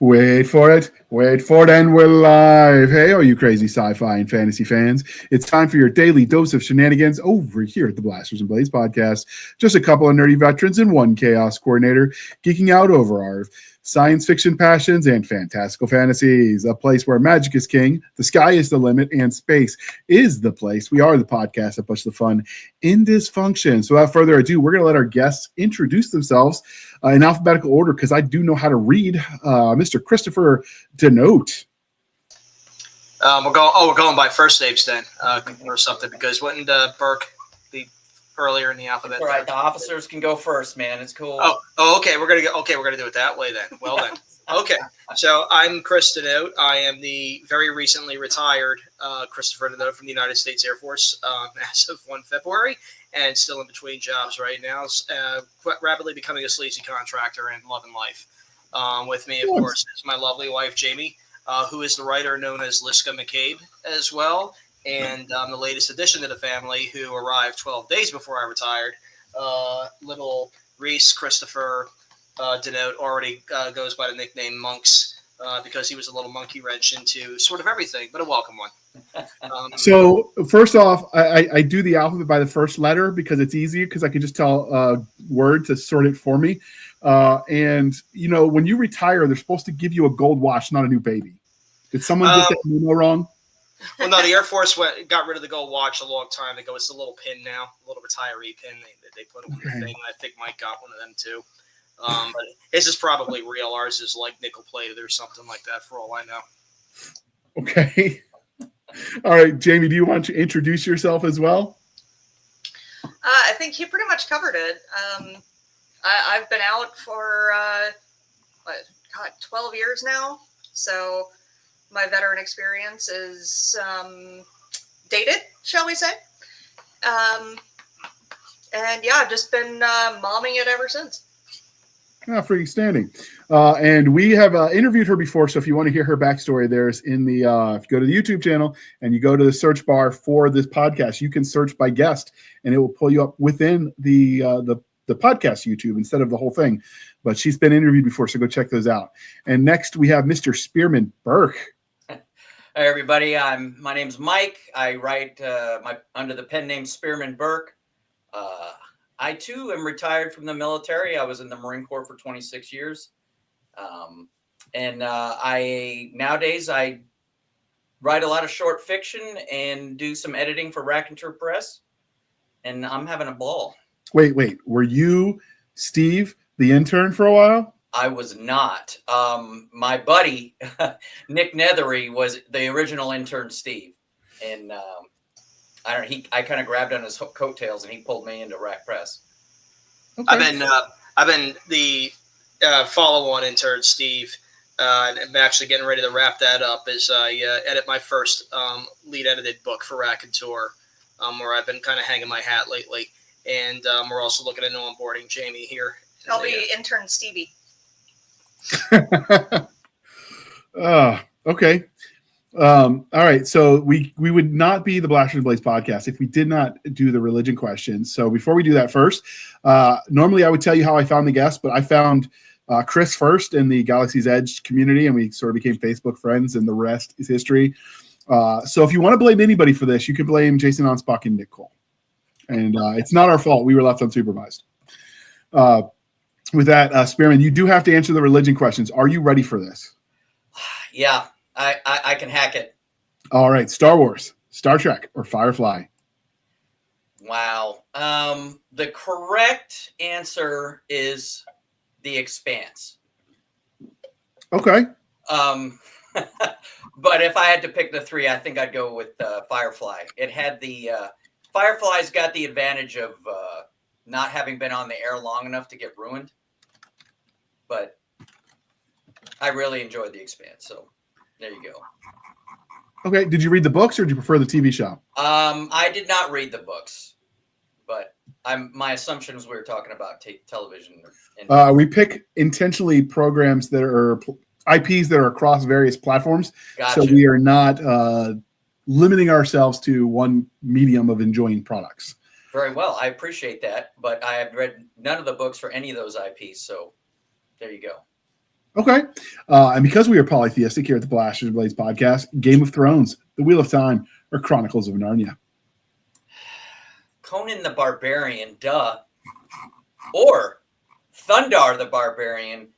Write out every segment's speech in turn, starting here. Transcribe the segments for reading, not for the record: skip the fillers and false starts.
Wait for it, and we're live. Hey, all you crazy sci-fi and fantasy fans. It's time for your daily dose of shenanigans over here at the Blasters and Blades podcast. Just a couple of nerdy veterans and one chaos coordinator geeking out over our science fiction passions and fantastical fantasies. A place where magic is king, the sky is the limit, and space is the place. We are the podcast that push the fun in dysfunction. So without further ado, we're going to let our guests introduce themselves in alphabetical order because I do know how to read. Mr. Christopher DiNote. We're going by first names then, or something, because wouldn't Burke be earlier in the alphabet? All right, the officers can go first, man. It's cool. Oh, okay. We're gonna do it that way then. Well then, okay. So I'm Chris DiNote. I am the very recently retired Christopher DiNote from the United States Air Force as of 1 February, and still in between jobs right now. Quite rapidly becoming a sleazy contractor and loving life. With me, of course, is my lovely wife Jaime, who is the writer known as Liska McCabe as well. And the latest addition to the family, who arrived 12 days before I retired, little Reese Christopher DiNote, already goes by the nickname Monks because he was a little monkey wrench into sort of everything, but a welcome one. So first off, I do the alphabet by the first letter because it's easier because I can just tell Word to sort it for me. And, you know, when you retire, they're supposed to give you a gold watch, not a new baby. Did someone get that memo wrong? Well, no, the Air Force got rid of the gold watch a long time ago. It's a little pin now, a little retiree pin. They put on the thing. I think Mike got one of them too. But his is probably real. Ours is like nickel plated or something like that, for all I know. Okay. All right, Jaime, do you want to introduce yourself as well? I think you pretty much covered it. I've been out for 12 years now, so my veteran experience is dated, shall we say. And yeah, I've just been momming it ever since. Freaking standing. And we have interviewed her before, so if you want to hear her backstory, there's in the if you go to the YouTube channel and you go to the search bar for this podcast, you can search by guest, and it will pull you up within the podcast YouTube instead of the whole thing. But she's been interviewed before, so go check those out. And next we have Mr. Spearman Burke. Hey everybody, my name's Mike. I write under the pen name Spearman Burke. I too am retired from the military. I was in the Marine Corps for 26 years. Nowadays I write a lot of short fiction and do some editing for Raconteur Press, and I'm having a ball. Wait, were you Steve, the intern, for a while? I was not. My buddy, Nick Nethery, was the original intern, Steve. And I kind of grabbed on his coattails and he pulled me into Rac Press. Okay. I've been the follow-on intern, Steve, and I'm actually getting ready to wrap that up as I edit my first lead edited book for Raconteur, where I've been kind of hanging my hat lately. And we're also looking into onboarding Jaime here. I'll be intern Stevie. Okay. All right. So we would not be the Blasters and Blades podcast if we did not do the religion questions. So before we do that first, normally I would tell you how I found the guest, but I found Chris first in the Galaxy's Edge community, and we sort of became Facebook friends, and the rest is history. So if you want to blame anybody for this, you can blame Jason Onspach and Nick Cole. And it's not our fault. We were left unsupervised. With that, Spearman, you do have to answer the religion questions. Are you ready for this? Yeah, I can hack it. All right. Star Wars, Star Trek, or Firefly? Wow. The correct answer is The Expanse. Okay. But if I had to pick the three, I think I'd go with Firefly. It had the Firefly's got the advantage of not having been on the air long enough to get ruined. But I really enjoyed The Expanse, so there you go. Okay. Did you read the books, or did you prefer the TV show? I did not read the books, but my assumption was we were talking about television. We pick intentionally programs that are IPs that are across various platforms. Gotcha. So we are not limiting ourselves to one medium of enjoying products. Very well. I appreciate that, but I have read none of the books for any of those IPs, so there you go. Okay. And because we are polytheistic here at the Blasters and Blades podcast, Game of Thrones, The Wheel of Time, or Chronicles of Narnia? Conan the Barbarian, duh. Or Thundar the Barbarian,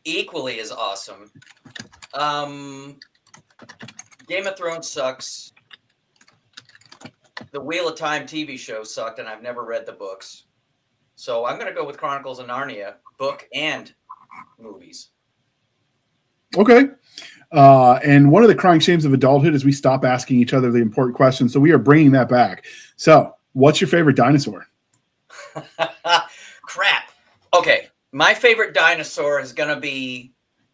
equally as awesome. Game of Thrones sucks. The Wheel of Time TV show sucked, and I've never read the books. So I'm going to go with Chronicles of Narnia, book and movies. Okay. And one of the crying shames of adulthood is we stop asking each other the important questions. So we are bringing that back. So what's your favorite dinosaur? Crap. Okay. My favorite dinosaur is going to be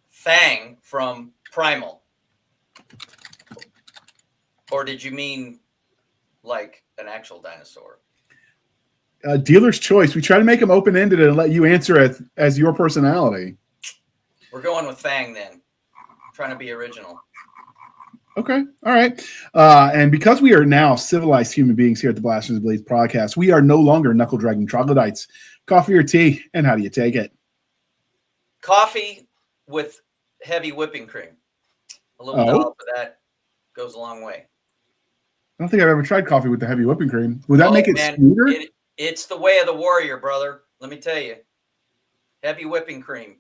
Fang from Primal. Or did you mean like an actual dinosaur? Dealer's choice. We try to make them open-ended and let you answer it as your personality. We're going with Fang then. I'm trying to be original. Okay. All right. And because we are now civilized human beings here at the Blasters and Blades podcast, we are no longer knuckle-dragging troglodytes. Coffee or tea, and how do you take it? Coffee with heavy whipping cream. A little dollop of that goes a long way. I don't think I've ever tried coffee with the heavy whipping cream. Would that make it sweeter? It's the way of the warrior, brother. Let me tell you. Heavy whipping cream.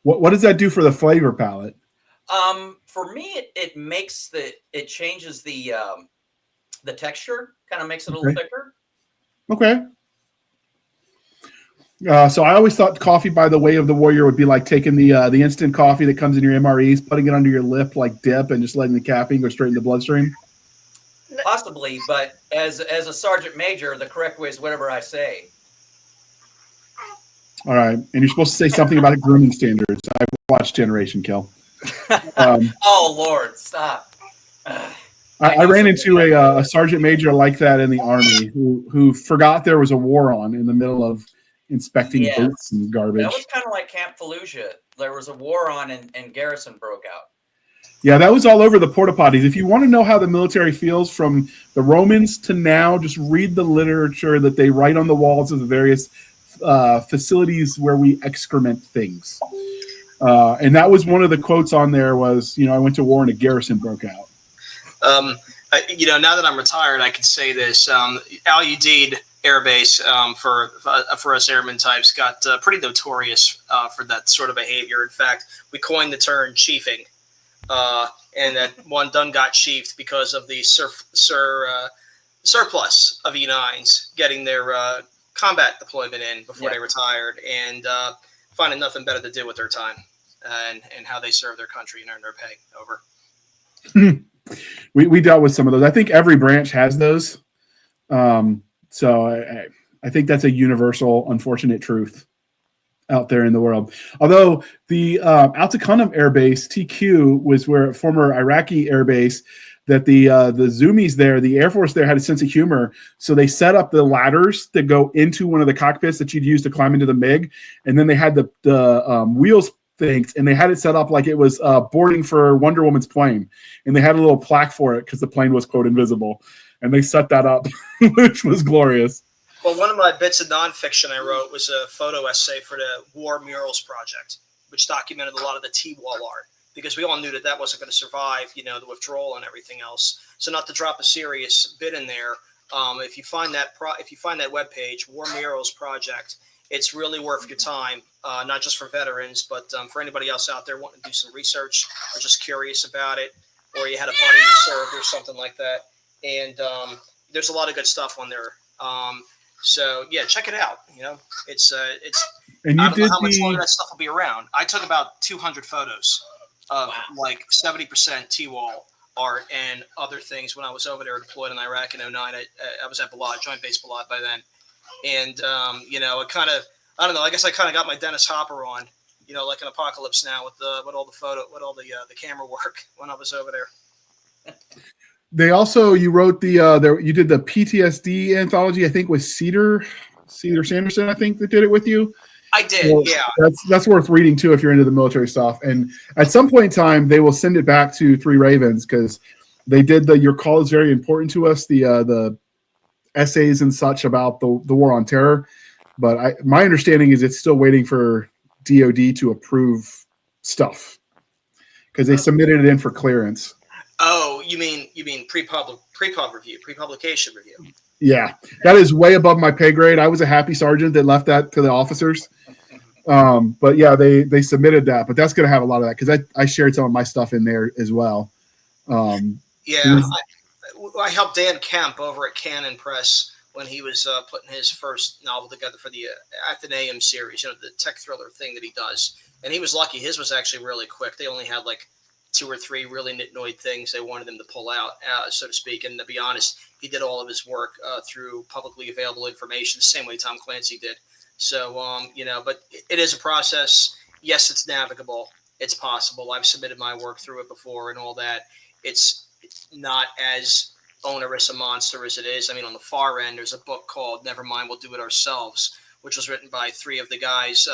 What does that do for the flavor palette? For me, it changes the texture, kind of makes it a little thicker. Okay. So I always thought coffee by the way of the warrior would be like taking the instant coffee that comes in your MREs, putting it under your lip like dip, and just letting the caffeine go straight in the bloodstream. Possibly, but as a sergeant major, the correct way is whatever I say. All right, and you're supposed to say something about grooming standards. I've watched Generation Kill. Oh Lord, stop! I ran into a sergeant major like that in the Army who forgot there was a war on in the middle of inspecting boats and garbage. That was kind of like Camp Fallujah. There was a war on, and garrison broke out. Yeah, that was all over the porta potties. If you want to know how the military feels from the Romans to now, just read the literature that they write on the walls of the various facilities where we excrement things. And that was one of the quotes on there was, I went to war and a garrison broke out. Now that I'm retired, I can say this. Al Udeid Air Base, for us airman types, got pretty notorious for that sort of behavior. In fact, we coined the term chiefing. And that one done got chiefed because of the surplus of E9s getting their combat deployment in before they retired, and finding nothing better to do with their time and how they serve their country and earn their pay. Over. We dealt with some of those. I think every branch has those. So I think that's a universal, unfortunate truth out there in the world. Although the Al-Taqanim Air Base, TQ, was where a former Iraqi air base that the Zoomies there, the Air Force there had a sense of humor. So they set up the ladders that go into one of the cockpits that you'd use to climb into the MiG. And then they had the wheels things, and they had it set up like it was boarding for Wonder Woman's plane. And they had a little plaque for it because the plane was, quote, invisible. And they set that up, which was glorious. Well, one of my bits of nonfiction I wrote was a photo essay for the War Murals Project, which documented a lot of the T-wall art, because we all knew that wasn't going to survive, the withdrawal and everything else. So not to drop a serious bit in there, if you find that webpage, War Murals Project, it's really worth your time, not just for veterans, but for anybody else out there wanting to do some research or just curious about it, or you had a buddy who served or something like that. And there's a lot of good stuff on there. So yeah, check it out. It's and I don't know how much longer that stuff will be around. I took about 200 photos of like 70% T-wall art and other things when I was over there deployed in Iraq in 2009. I was at Balad, Joint Base Balad by then, and it kind of, I don't know. I guess I kind of got my Dennis Hopper on, like an Apocalypse Now with all the camera work when I was over there. They also, you wrote you did the PTSD anthology, I think, with Cedar Sanderson, I think, that did it with you. I did, so yeah. That's worth reading too if you're into the military stuff. And at some point in time, they will send it back to Three Ravens because they did Your Call is Very Important to Us, the essays and such about the war on terror. But my understanding is it's still waiting for DoD to approve stuff because they submitted it in for clearance. Oh, you mean pre-pub review, pre-publication review? Yeah, that is way above my pay grade. I was a happy sergeant that left that to the officers. But yeah, they submitted that, but that's going to have a lot of that because I shared some of my stuff in there as well. Yeah, I helped Dan Kemp over at Canon Press when he was putting his first novel together for the Athenaeum series, the tech thriller thing that he does. And he was lucky. His was actually really quick. They only had like 2 or 3 really nitnoid things they wanted him to pull out, so to speak. And to be honest, he did all of his work through publicly available information, the same way Tom Clancy did. So, but it is a process. Yes, it's navigable. It's possible. I've submitted my work through it before and all that. It's not as onerous a monster as it is. I mean, on the far end, there's a book called Never Mind, We'll Do It Ourselves, which was written by 3 of the guys,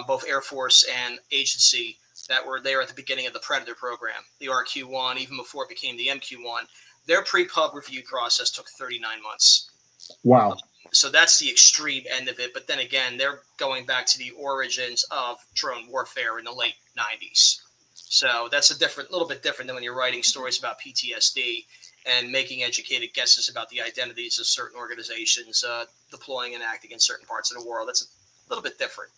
both Air Force and agency, that were there at the beginning of the Predator program, the RQ-1, even before it became the MQ-1. Their pre-pub review process took 39 months. Wow. So that's the extreme end of it. But then again, they're going back to the origins of drone warfare in the late 90s. So that's little bit different than when you're writing stories about PTSD and making educated guesses about the identities of certain organizations deploying and acting in certain parts of the world. That's a little bit different.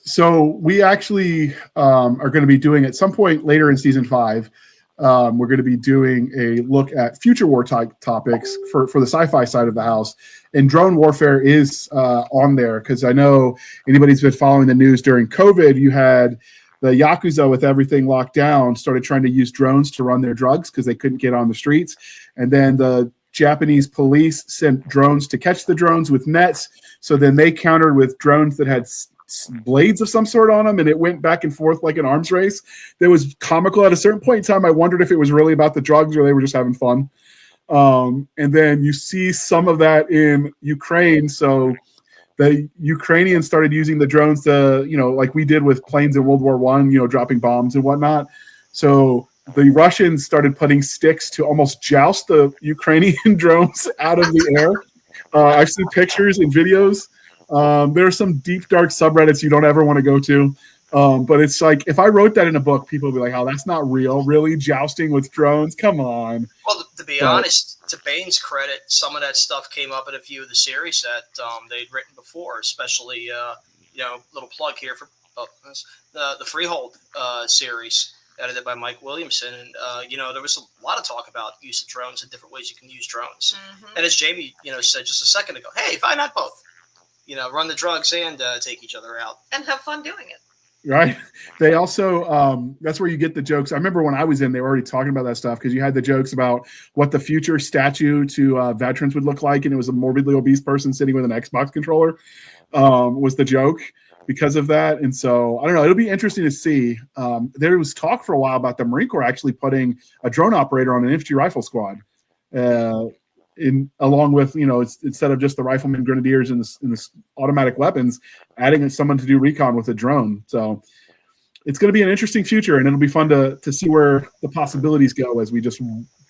So we actually are going to be doing at some point later in season 5. We're going to be doing a look at future war topics for the sci-fi side of the house, and drone warfare is on there because I know anybody's been following the news during COVID. You had the Yakuza with everything locked down started trying to use drones to run their drugs because they couldn't get on the streets, and then the Japanese police sent drones to catch the drones with nets. So then they countered with drones that had blades of some sort on them, and it went back and forth like an arms race. That was comical. At a certain point in time, I wondered if it was really about the drugs or they were just having fun. And then you see some of that in Ukraine. So the Ukrainians started using the drones to, like we did with planes in World War I, dropping bombs and whatnot. So the Russians started putting sticks to almost joust the Ukrainian drones out of the air. I've seen pictures and videos. There are some deep, dark subreddits you don't ever want to go to. But it's like, if I wrote that in a book, people would be like, oh, that's not real. Really? Jousting with drones? Come on. Well, to be honest, to Bane's credit, some of that stuff came up in a few of the series that they'd written before, especially, little plug here for the Freehold series edited by Mike Williamson. And, there was a lot of talk about use of drones and different ways you can use drones. Mm-hmm. And as Jamie, said just a second ago, hey, why not both? Run the drugs and take each other out. And have fun doing it. Right. They also, that's where you get the jokes. I remember when I was in, they were already talking about that stuff because you had the jokes about what the future statue to veterans would look like. And it was a morbidly obese person sitting with an Xbox controller was the joke because of that. And so, I don't know, it'll be interesting to see. There was talk for a while about the Marine Corps actually putting a drone operator on an infantry rifle squad. Along with, instead of just the riflemen, grenadiers, and the automatic weapons, adding someone to do recon with a drone. So it's going to be an interesting future, and it'll be fun to see where the possibilities go as we just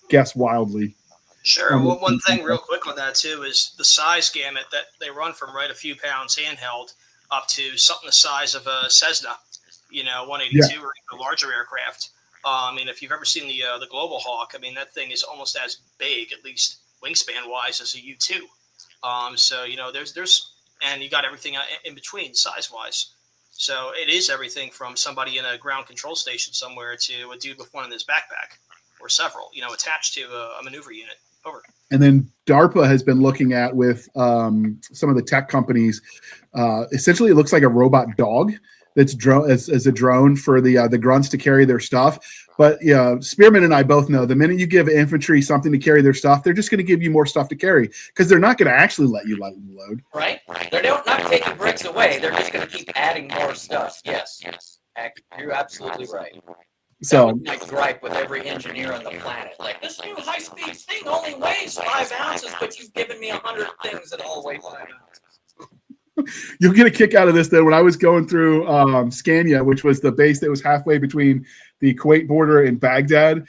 guess wildly. Sure. Well, one thing real quick on that, too, is the size gamut that they run from a few pounds handheld up to something the size of a Cessna, 182 or a larger aircraft. If you've ever seen the Global Hawk, that thing is almost as big, at least wingspan wise, as a U2. There's and you got everything in between size wise. So it is everything from somebody in a ground control station somewhere to a dude with one in his backpack or several, attached to a maneuver unit. Over. And then DARPA has been looking at with some of the tech companies. Essentially, it looks like a robot dog that's as a drone for the grunts to carry their stuff. But Spearman and I both know the minute you give infantry something to carry their stuff, they're just going to give you more stuff to carry because they're not going to actually let you load. Right. They're not taking bricks away. They're just going to keep adding more stuff. Yes. You're absolutely right. So I gripe with every engineer on the planet. Like, this new high-speed thing only weighs 5 ounces, but you've given me 100 things that all weigh 5 ounces. You'll get a kick out of this, though. When I was going through Scania, which was the base that was halfway between the Kuwait border and Baghdad,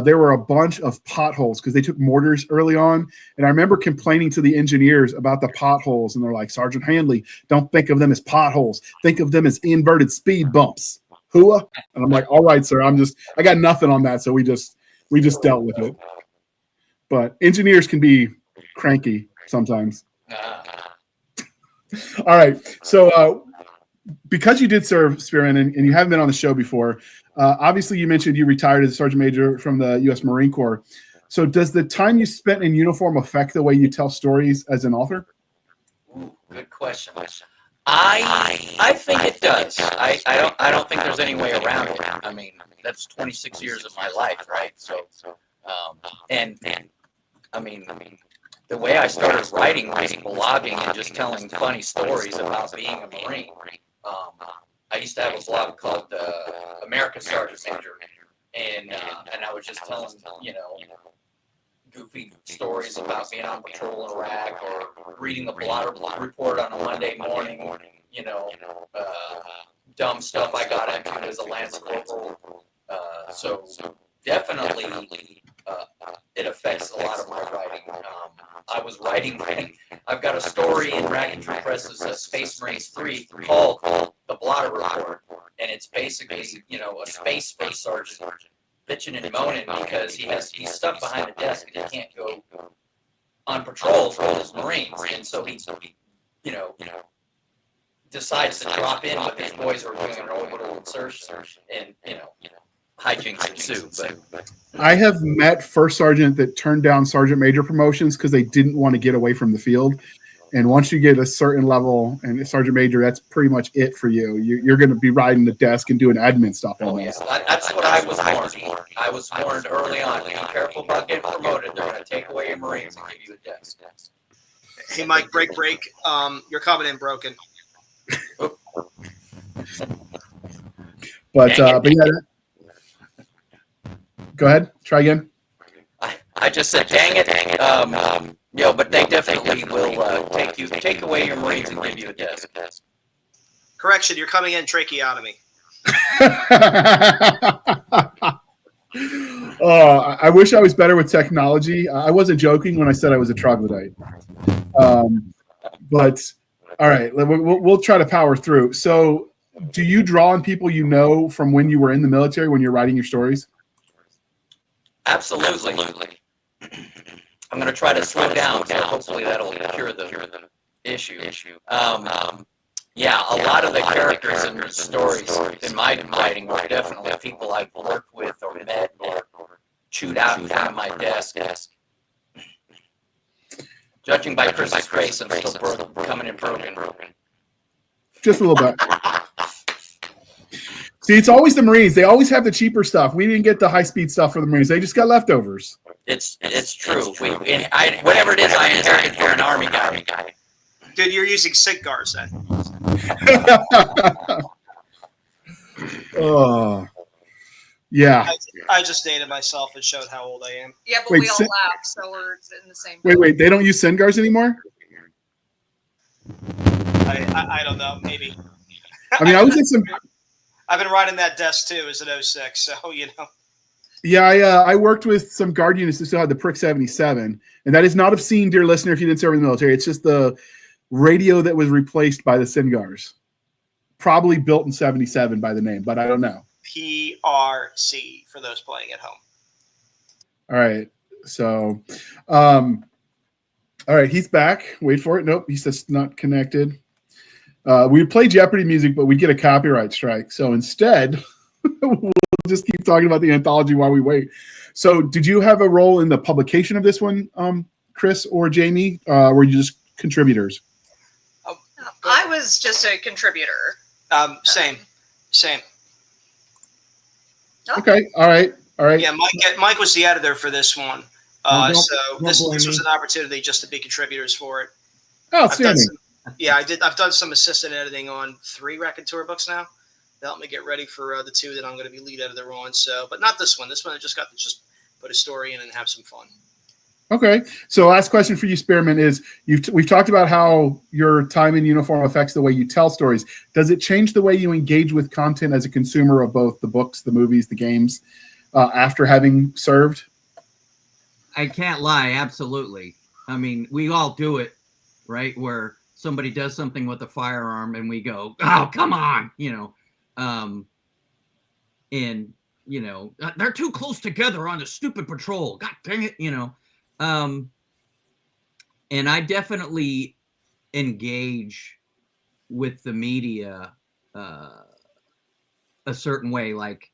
there were a bunch of potholes because they took mortars early on. And I remember complaining to the engineers about the potholes. And they're like, Sergeant Handley, don't think of them as potholes. Think of them as inverted speed bumps. Hua? And I'm like, all right, sir. I got nothing on that. So we just dealt with it. But engineers can be cranky sometimes. All right. So because you did serve, Spearman, and you haven't been on the show before, obviously you mentioned you retired as a Sergeant Major from the U.S. Marine Corps. So does the time you spent in uniform affect the way you tell stories as an author? Ooh, good question. I think it does. I don't think there's any way around it. I mean, that's 26 years of my life, right? So, and I mean, the way I started writing was blogging and just telling funny stories about being a Marine. I used to have a blog called America's Sergeant Major, and I was just telling, goofy stories about being on patrol in Iraq or reading the blotter report on a Monday morning, dumb stuff I got into as a Lance Corporal. So definitely it affects a lot of my writing. I was writing, I've got a story in Raconteur Press's Space Marines 3 called The Blotter Report, and it's basically, a space sergeant bitching and moaning because he's stuck behind a desk and he can't go on patrol for his Marines, and so he decides to drop in with his boys who are doing an orbital insertion, and hijinks ensue. But I have met first sergeant that turned down sergeant major promotions because they didn't want to get away from the field. And once you get a certain level and sergeant major, that's pretty much it for you. You're going to be riding the desk and doing admin stuff. Oh, yeah. That's what I was warned. I was warned early on. Be careful about getting promoted. They're going to take away your Marines and give you a desk. Hey, Mike, break. You're coming in broken. But yeah. Go ahead. Try again. I just said, dang it. But they definitely will take away your Marines and give you a desk. Correction, you're coming in tracheotomy. I wish I was better with technology. I wasn't joking when I said I was a troglodyte. But all right, we'll try to power through. So do you draw on people you know from when you were in the military when you're writing your stories? Absolutely. I'm going to try to slow down, so hopefully that'll cure the issue. A lot of the characters in the stories in my writing were definitely people I've worked with or met or chewed out in front of my desk. Judging by Chris's face, I'm still coming in broken. Just a little bit. See, it's always the Marines. They always have the cheaper stuff. We didn't get the high-speed stuff for the Marines. They just got leftovers. It's true. Whatever it is, I inherited from an Army guy. Dude, you're using SIGGARs then. Oh, yeah. I just dated myself and showed how old I am. Yeah, but we all laugh, so we're in the same. Wait. They don't use SIGGARs anymore? I don't know. Maybe. I mean, I was in some. I've been riding that desk too as an 06, so Yeah, I worked with some guard units that still had the Prick 77, and that is not obscene, dear listener, if you didn't serve in the military. It's just the radio that was replaced by the SIGGARs. Probably built in 77 by the name, but I don't know. PRC for those playing at home. All right. So, all right, he's back. Wait for it. Nope, he's just not connected. We'd play Jeopardy music, but we'd get a copyright strike. So instead, we'll just keep talking about the anthology while we wait. So did you have a role in the publication of this one, Chris or Jaime? Were you just contributors? I was just a contributor. Same. Okay. All right. Yeah, Mike was the editor for this one. This was an opportunity just to be contributors for it. Oh, outstanding. I've done some assistant editing on 3 Raconteur books now. That helped me get ready for the 2 that I'm going to be lead editor on. So, but not this one. This one I just got to just put a story in and have some fun. Okay. So last question for you, Spearman, is we've talked about how your time in uniform affects the way you tell stories. Does it change the way you engage with content as a consumer of both the books, the movies, the games, after having served? I can't lie. Absolutely. I mean, we all do it, right? Where somebody does something with a firearm and we go, oh, come on, and, they're too close together on the stupid patrol. God dang it, and I definitely engage with the media a certain way. Like,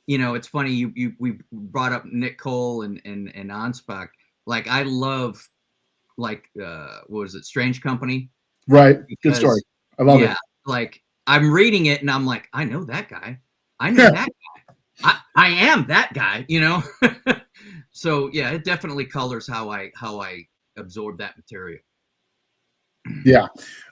it's funny we brought up Nick Cole and Anspach. Like, I love, like, what was it, Strange Company? Right. Good story. I love it. Like, I'm reading it and I'm like, I know that guy. I know that guy. I am that guy, So yeah, it definitely colors how I absorb that material. Yeah.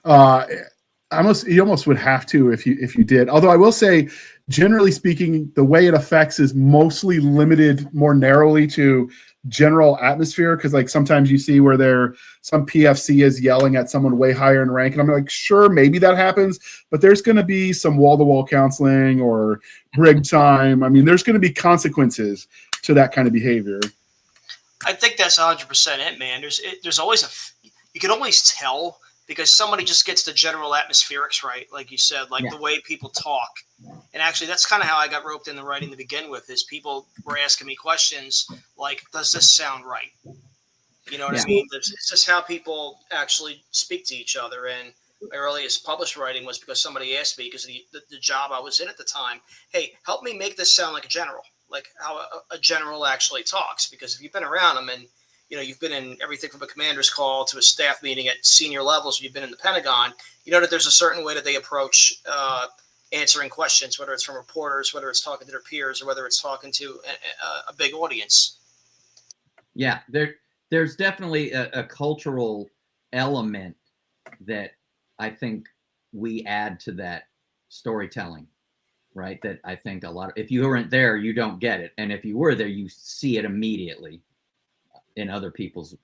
You almost would have to if you did. Although I will say, generally speaking, the way it affects is mostly limited more narrowly to general atmosphere, because like sometimes you see where some PFC is yelling at someone way higher in rank, and I'm like, sure, maybe that happens, but there's going to be some wall-to-wall counseling or rig time. I mean, there's going to be consequences to that kind of behavior. I think that's 100% it, man. There's always you can always tell, because somebody just gets the general atmospherics right, like you said, like the way people talk. And actually, that's kind of how I got roped into writing to begin with, is people were asking me questions like, does this sound right? You know what I mean? It's just how people actually speak to each other. And my earliest published writing was because somebody asked me, because the job I was in at the time, hey, help me make this sound like a general, like how a general actually talks. Because if you've been around them and you've been in everything from a commander's call to a staff meeting at senior levels, you've been in the Pentagon, you know that there's a certain way that they approach answering questions, whether it's from reporters, whether it's talking to their peers, or whether it's talking to a big audience. Yeah, there's definitely a cultural element that I think we add to that storytelling, right? That I think if you weren't there, you don't get it. And if you were there, you see it immediately in other people's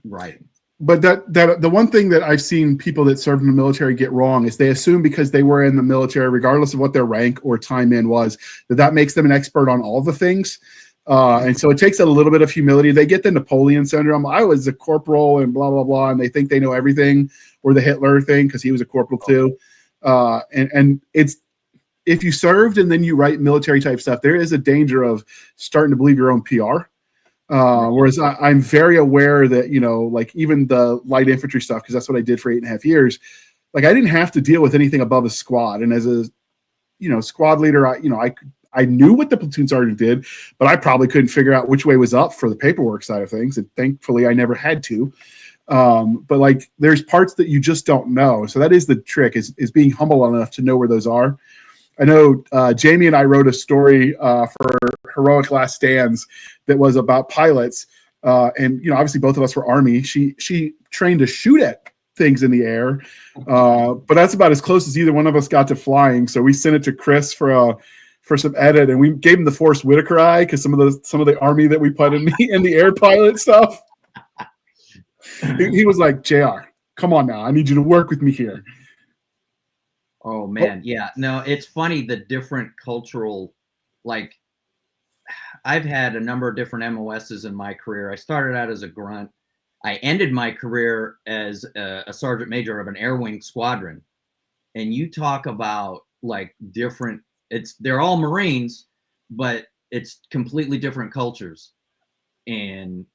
writing. But the one thing that I've seen people that serve in the military get wrong is they assume because they were in the military, regardless of what their rank or time in was, that makes them an expert on all the things. And so it takes a little bit of humility. They get the Napoleon syndrome. I was a corporal and blah, blah, blah. And they think they know everything, or the Hitler thing, because he was a corporal too. And it's, if you served and then you write military type stuff, there is a danger of starting to believe your own PR. Whereas I'm very aware that, like even the light infantry stuff, because that's what I did for 8.5 years. Like, I didn't have to deal with anything above a squad. And as a, squad leader, I knew what the platoon sergeant did, but I probably couldn't figure out which way was up for the paperwork side of things. And thankfully I never had to. But like, there's parts that you just don't know. So that is the trick, is being humble enough to know where those are. I know Jaime and I wrote a story for Heroic Last Stands that was about pilots. And, obviously both of us were Army. She trained to shoot at things in the air. But that's about as close as either one of us got to flying. So we sent it to Chris for some edit, and we gave him the Forrest Whitaker eye, because some of the Army that we put in the air pilot stuff. He was like, JR, come on now. I need you to work with me here. Oh man. Yeah, no, it's funny, the different cultural, like, I've had a number of different MOSs in my career. I started out as a grunt. I ended my career as a sergeant major of an air wing squadron. And you talk about like different, they're all Marines, but it's completely different cultures. And,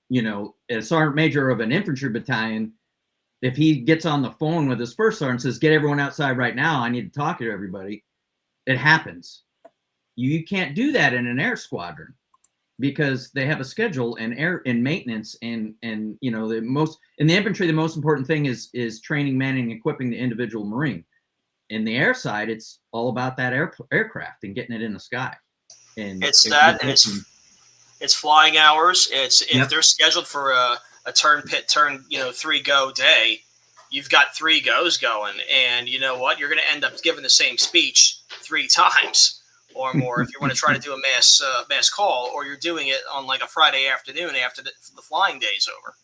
a sergeant major of an infantry battalion, if he gets on the phone with his first sergeant and says, get everyone outside right now, I need to talk to everybody, it happens. You can't do that in an air squadron, because they have a schedule and air and maintenance, and in the infantry, the most important thing is training, manning, equipping the individual Marine. In the air side, it's all about that aircraft and getting it in the sky. And it's flying hours. If they're scheduled for a turn 3 go day, you've got 3 goes going, and you know what? You're going to end up giving the same speech 3 times, or more if you want to try to do a mass call, or you're doing it on like a Friday afternoon after the flying day is over.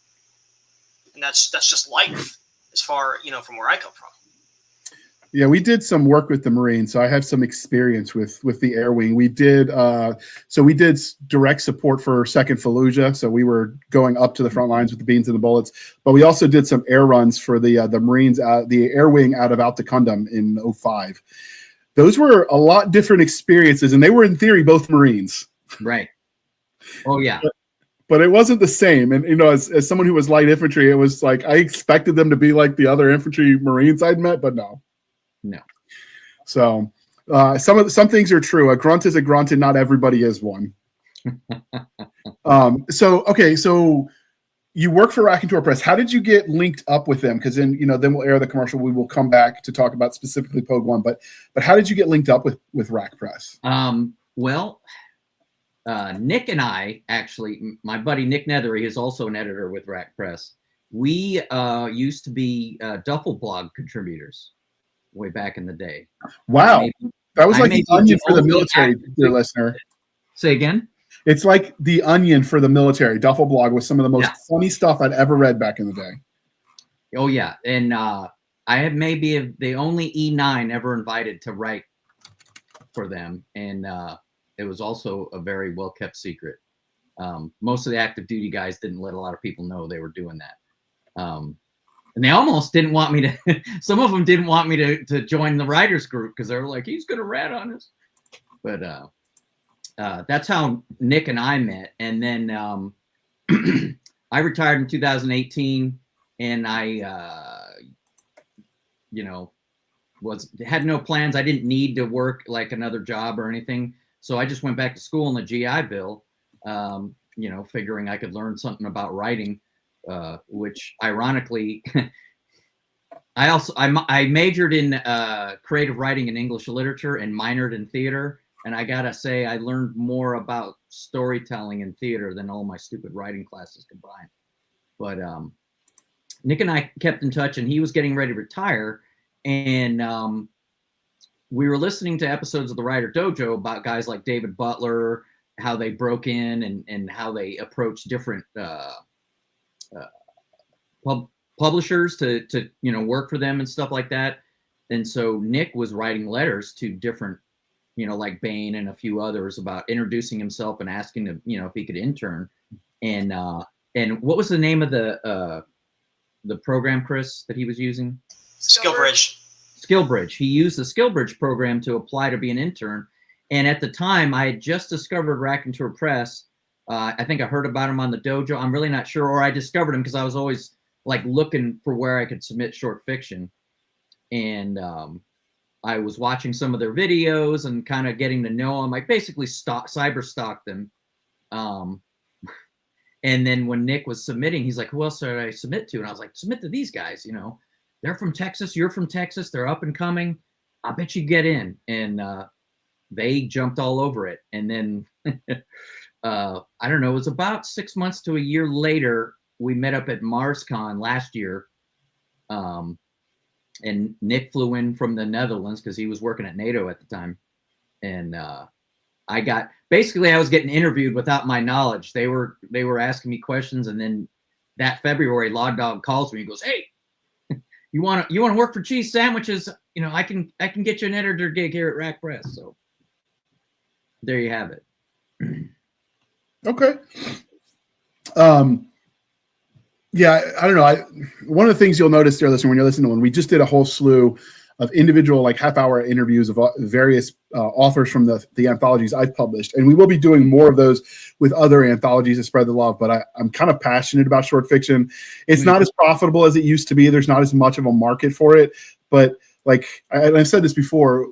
And that's just life as far, from where I come from. Yeah, we did some work with the Marines, so I have some experience with the Air Wing. We did direct support for 2nd Fallujah, so we were going up to the front lines with the beans and the bullets. But we also did some air runs for the Marines, the Air Wing out of Altacundum in 2005. Those were a lot different experiences, and they were in theory both Marines. Right. Oh yeah. But it wasn't the same. And as someone who was light infantry, it was like I expected them to be like the other infantry Marines I'd met, but no. No. So some things are true. A grunt is a grunt, and not everybody is one. So you work for Raconteur Press. How did you get linked up with them? Because then we'll air the commercial. We will come back to talk about specifically Pogue One. But how did you get linked up with Rac Press? Well, Nick and I, actually, my buddy Nick Nethery is also an editor with Rac Press. We used to be Duffel blog contributors way back in the day. Wow. That was like the Onion for the military, dear listener. Say again? It's like the Onion for the military. Duffel blog was some of the most funny stuff I'd ever read back in the day. Oh, yeah. And I have maybe the only E9 ever invited to write for them. And it was also a very well-kept secret. Most of the active duty guys didn't let a lot of people know they were doing that. And they almost didn't want me to, some of them didn't want me to join the writers group because they were like, he's going to rat on us. But that's how Nick and I met. And then I retired in 2018, and I, had no plans. I didn't need to work like another job or anything. So I just went back to school in the GI Bill, figuring I could learn something about writing. Which ironically, I majored in creative writing and English literature and minored in theater. And I gotta say, I learned more about storytelling and theater than all my stupid writing classes combined. But Nick and I kept in touch, and he was getting ready to retire. And we were listening to episodes of the Writer Dojo about guys like David Butler, how they broke in and how they approached different publishers to work for them and stuff like that. And so Nick was writing letters to different, like Bain and a few others, about introducing himself and asking him, if he could intern. And what was the name of the program, Chris, that he was using? Skillbridge. He used the Skillbridge program to apply to be an intern. And at the time, I had just discovered Raconteur Press. I think I heard about him on the dojo. I'm really not sure. Or I discovered him because I was always like looking for where I could submit short fiction. And I was watching some of their videos and kind of getting to know them. I basically cyber stalked them. And then when Nick was submitting, he's like, who else should I submit to? And I was like, submit to these guys. They're from Texas. You're from Texas. They're up and coming. I bet you get in. And they jumped all over it. And then I don't know, it was about 6 months to a year later, we met up at MarsCon last year. And Nick flew in from the Netherlands because he was working at NATO at the time. And I was getting interviewed without my knowledge. They were asking me questions. And then that February, Law Dog calls me and goes, hey, you want to work for cheese sandwiches? I can get you an editor gig here at Rac Press. So there you have it. Okay. Yeah, I don't know. One of the things you'll notice, dear listener, when you're listening to one, we just did a whole slew of individual, like half-hour interviews of various authors from the anthologies I've published, and we will be doing more of those with other anthologies to spread the love. But I'm kind of passionate about short fiction. It's not as profitable as it used to be. There's not as much of a market for it. But like I've said this before,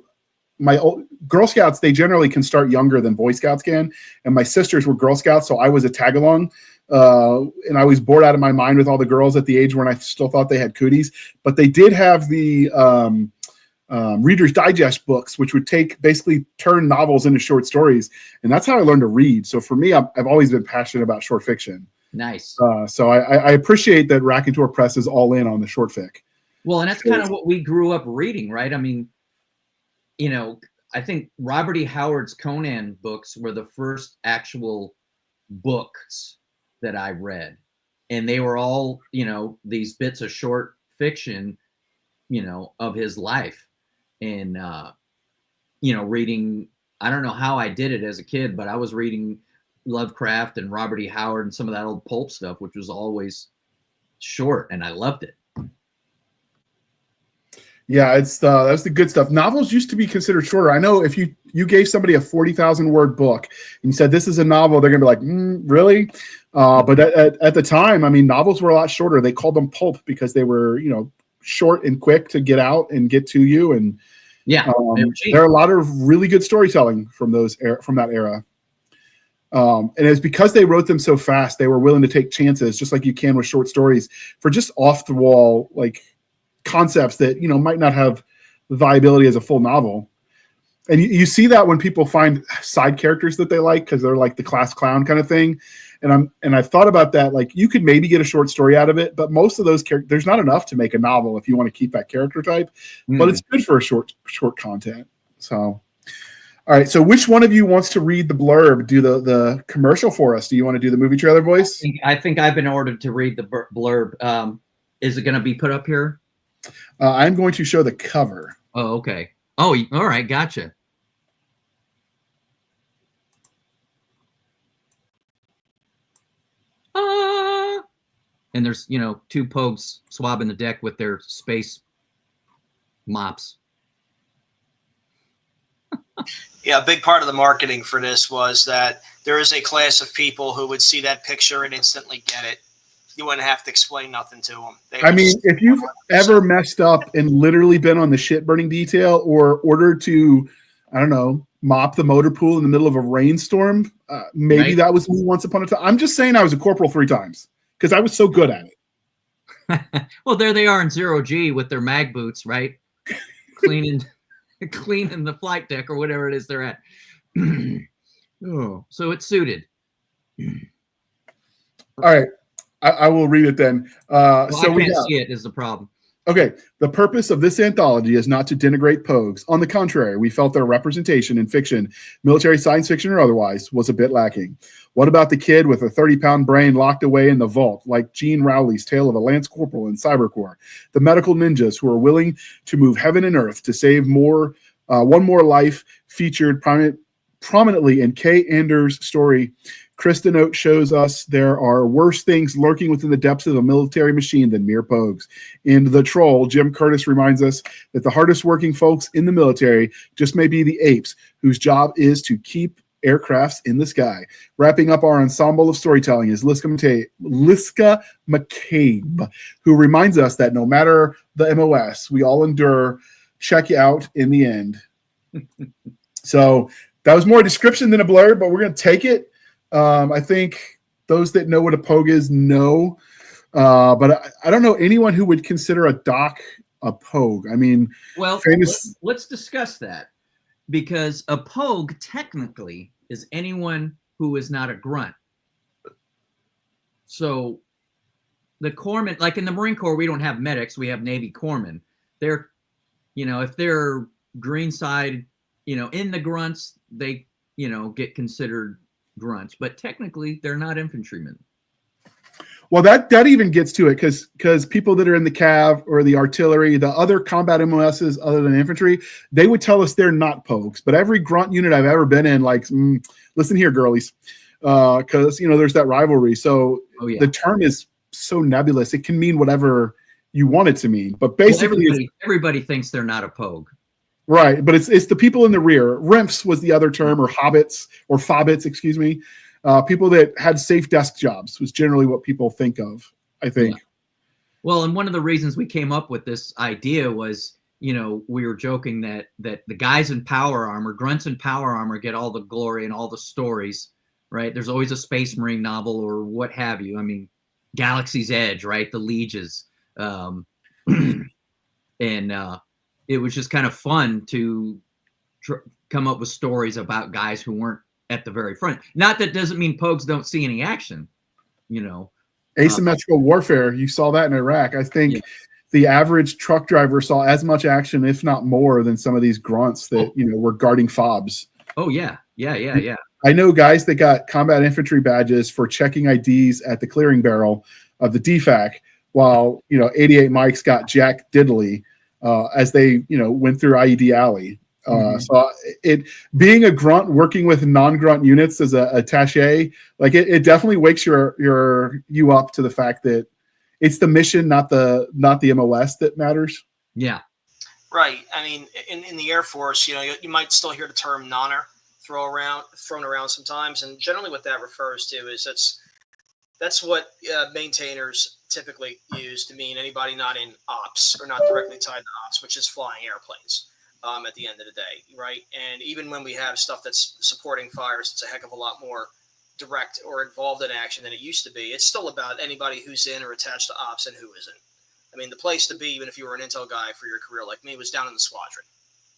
my old Girl Scouts, they generally can start younger than Boy Scouts can. And my sisters were Girl Scouts, so I was a tag-along. And I was bored out of my mind with all the girls at the age when I still thought they had cooties. But they did have the Reader's Digest books, which would basically turn novels into short stories. And that's how I learned to read. So for me, I've always been passionate about short fiction. Nice. So I appreciate that Raconteur Press is all in on the short fic. Well, and that's kind of what we grew up reading, right? I mean, I think Robert E. Howard's Conan books were the first actual books that I read. And they were all, you know, these bits of short fiction, you know, of his life. And, you know, reading, I don't know how I did it as a kid, but I was reading Lovecraft and Robert E. Howard and some of that old pulp stuff, which was always short, and I loved it. Yeah, that's the good stuff. Novels used to be considered shorter. I know if you gave somebody a 40,000 word book and you said this is a novel, they're gonna be like, really? But at the time, I mean, novels were a lot shorter. They called them pulp because they were, you know, short and quick to get out and get to you. And yeah, there are a lot of really good storytelling from that era. And it's because they wrote them so fast, they were willing to take chances, just like you can with short stories, for just off the wall, like concepts that, you know, might not have viability as a full novel. And you see that when people find side characters that they like, because they're like the class clown kind of thing. And I've thought about that. Like, you could maybe get a short story out of it, but most of those characters, there's not enough to make a novel if you want to keep that character type. But it's good for a short content. So, all right. So, which one of you wants to read the blurb? Do the commercial for us? Do you want to do the movie trailer voice? I think I've been ordered to read the blurb. Is it going to be put up here? I'm going to show the cover. Oh, okay. Oh, all right. Gotcha. And there's, you know, two Pogues swabbing the deck with their space mops. Yeah, a big part of the marketing for this was that there is a class of people who would see that picture and instantly get it. You wouldn't have to explain nothing to them. I mean, if you've ever messed up and literally been on the shit burning detail or ordered to, I don't know, mop the motor pool in the middle of a rainstorm, maybe that was me once upon a time. I'm just saying I was a corporal 3 times because I was so good at it. Well, there they are in 0G with their mag boots, right? cleaning the flight deck or whatever it is they're at. Oh, so it's suited. All right. I will read it then. Well, so I can't see it is the problem. Okay. The purpose of this anthology is not to denigrate Pogues. On the contrary, we felt their representation in fiction, military science fiction or otherwise, was a bit lacking. What about the kid with a 30-pound brain locked away in the vault, like Gene Rowley's tale of a Lance Corporal in Cybercorps? The medical ninjas who are willing to move heaven and earth to save one more life, featured prominently in Kay Anders' story. Authors DiNote shows us there are worse things lurking within the depths of a military machine than mere Pogues. In The Troll, Jim Curtis reminds us that the hardest working folks in the military just may be the apes, whose job is to keep aircrafts in the sky. Wrapping up our ensemble of storytelling is Liska McCabe, who reminds us that no matter the MOS, we all endure. Check you out in the end. So that was more a description than a blurb, but we're going to take it. I think those that know what a Pogue is know, but I don't know anyone who would consider a doc a Pogue. I mean, well, let's discuss that, because a Pogue technically is anyone who is not a grunt. So the corpsmen, like in the Marine Corps, we don't have medics, we have Navy corpsmen. They're, you know, if they're green side, you know, in the grunts, they, you know, get considered grunts, but technically they're not infantrymen. Well, that even gets to it because people that are in the cav or the artillery, the other combat MOSs other than infantry, they would tell us they're not Pogues. But every grunt unit I've ever been in, like, listen here, girlies, because, you know, there's that rivalry. So the term is so nebulous. It can mean whatever you want it to mean. But basically, everybody thinks they're not a Pogue. Right, but it's the people in the rear. REMFs was the other term, or hobbits, or fobbits, excuse me. People that had safe desk jobs was generally what people think of, I think. Yeah. Well, and one of the reasons we came up with this idea was, you know, we were joking that the guys in power armor, grunts in power armor, get all the glory and all the stories, right? There's always a Space Marine novel or what have you. I mean, Galaxy's Edge, right? The Lieges. It was just kind of fun to come up with stories about guys who weren't at the very front. Not that doesn't mean Pogues don't see any action, you know. Asymmetrical warfare, you saw that in Iraq. I think the average truck driver saw as much action, if not more, than some of these grunts that were guarding fobs. Oh yeah. I know guys that got combat infantry badges for checking IDs at the clearing barrel of the DFAC, while 88 Mike's got Jack Diddley as they went through IED Alley. So it being a grunt working with non-grunt units as a attaché, like it definitely wakes you up to the fact that it's the mission, not the MOS that matters. Yeah. Right. I mean, in the Air Force, you might still hear the term nonner thrown around sometimes, and generally what that refers to is that's what maintainers typically use to mean anybody not in ops or not directly tied to ops, which is flying airplanes. At the end of the day, right? And even when we have stuff that's supporting fires, it's a heck of a lot more direct or involved in action than it used to be. It's still about anybody who's in or attached to ops and who isn't. I mean, the place to be, even if you were an intel guy for your career like me, was down in the squadron.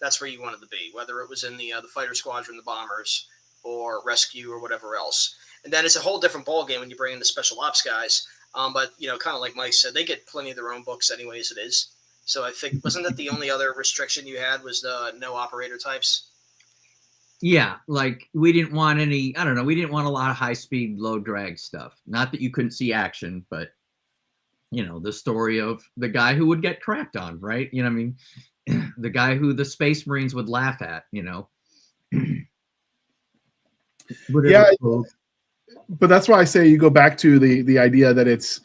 That's where you wanted to be, whether it was in the fighter squadron, the bombers, or rescue or whatever else. And then it's a whole different ballgame when you bring in the special ops guys. But kind of like Mike said, they get plenty of their own books anyway as it is. So I think, wasn't that the only other restriction you had was the no operator types? Yeah, like we didn't want we didn't want a lot of high-speed, low-drag stuff. Not that you couldn't see action, but, the story of the guy who would get crapped on, right? I mean, the guy who the Space Marines would laugh at, But that's why I say you go back to the idea that it's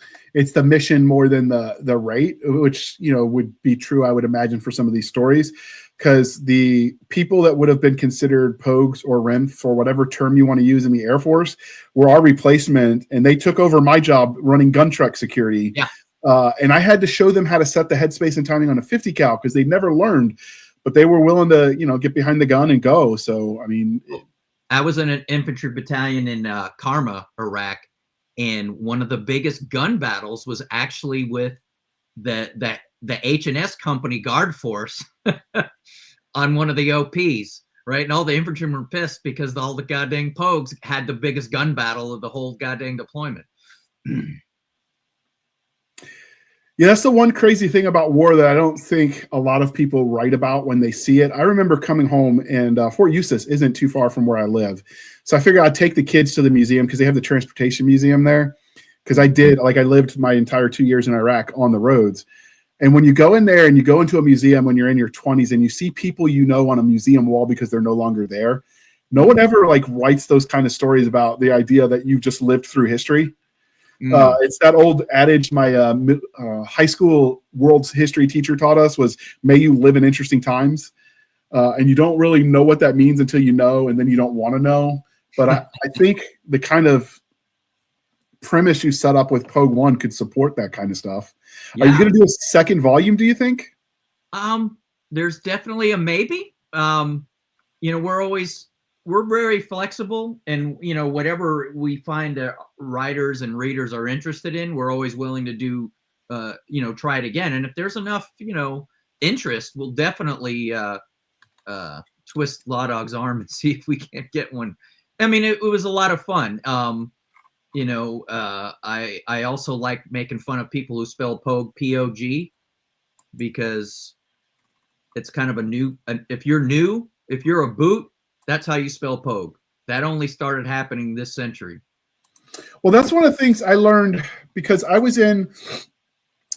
the mission more than the rate, which would be true, I would imagine, for some of these stories, because the people that would have been considered POGs or REMF, for whatever term you want to use in the Air Force, were our replacement, and they took over my job running gun truck security. Yeah. And I had to show them how to set the headspace and timing on a 50 cal because they'd never learned, but they were willing to get behind the gun and go. So I mean, I was in an infantry battalion in Karma, Iraq. And one of the biggest gun battles was actually with the H&S Company Guard Force on one of the OPs, right? And all the infantrymen were pissed because all the goddamn POGs had the biggest gun battle of the whole goddamn deployment. Yeah, that's the one crazy thing about war that I don't think a lot of people write about when they see it. I remember coming home, and Fort Eustis isn't too far from where I live. So I figured I'd take the kids to the museum because they have the transportation museum there. Because I lived my entire 2 years in Iraq on the roads. And when you go in there and you go into a museum when you're in your 20s and you see people on a museum wall because they're no longer there, no one ever writes those kind of stories about the idea that you've just lived through history. It's that old adage my high school world's history teacher taught us was, may you live in interesting times. And you don't really know what that means until you know, and then you don't want to know. But I think the kind of premise you set up with Pogue One could support that kind of stuff. Yeah. Are you going to do a second volume, do you think? There's definitely a maybe. We're very flexible, and whatever we find writers and readers are interested in, we're always willing to do try it again. And if there's enough interest, we'll definitely twist Law Dog's arm and see if we can't get one. I mean, it was a lot of fun. I also like making fun of people who spell Pogue POG, because it's kind of if you're a boot, that's how you spell Pogue. That only started happening this century. Well, that's one of the things I learned because I was in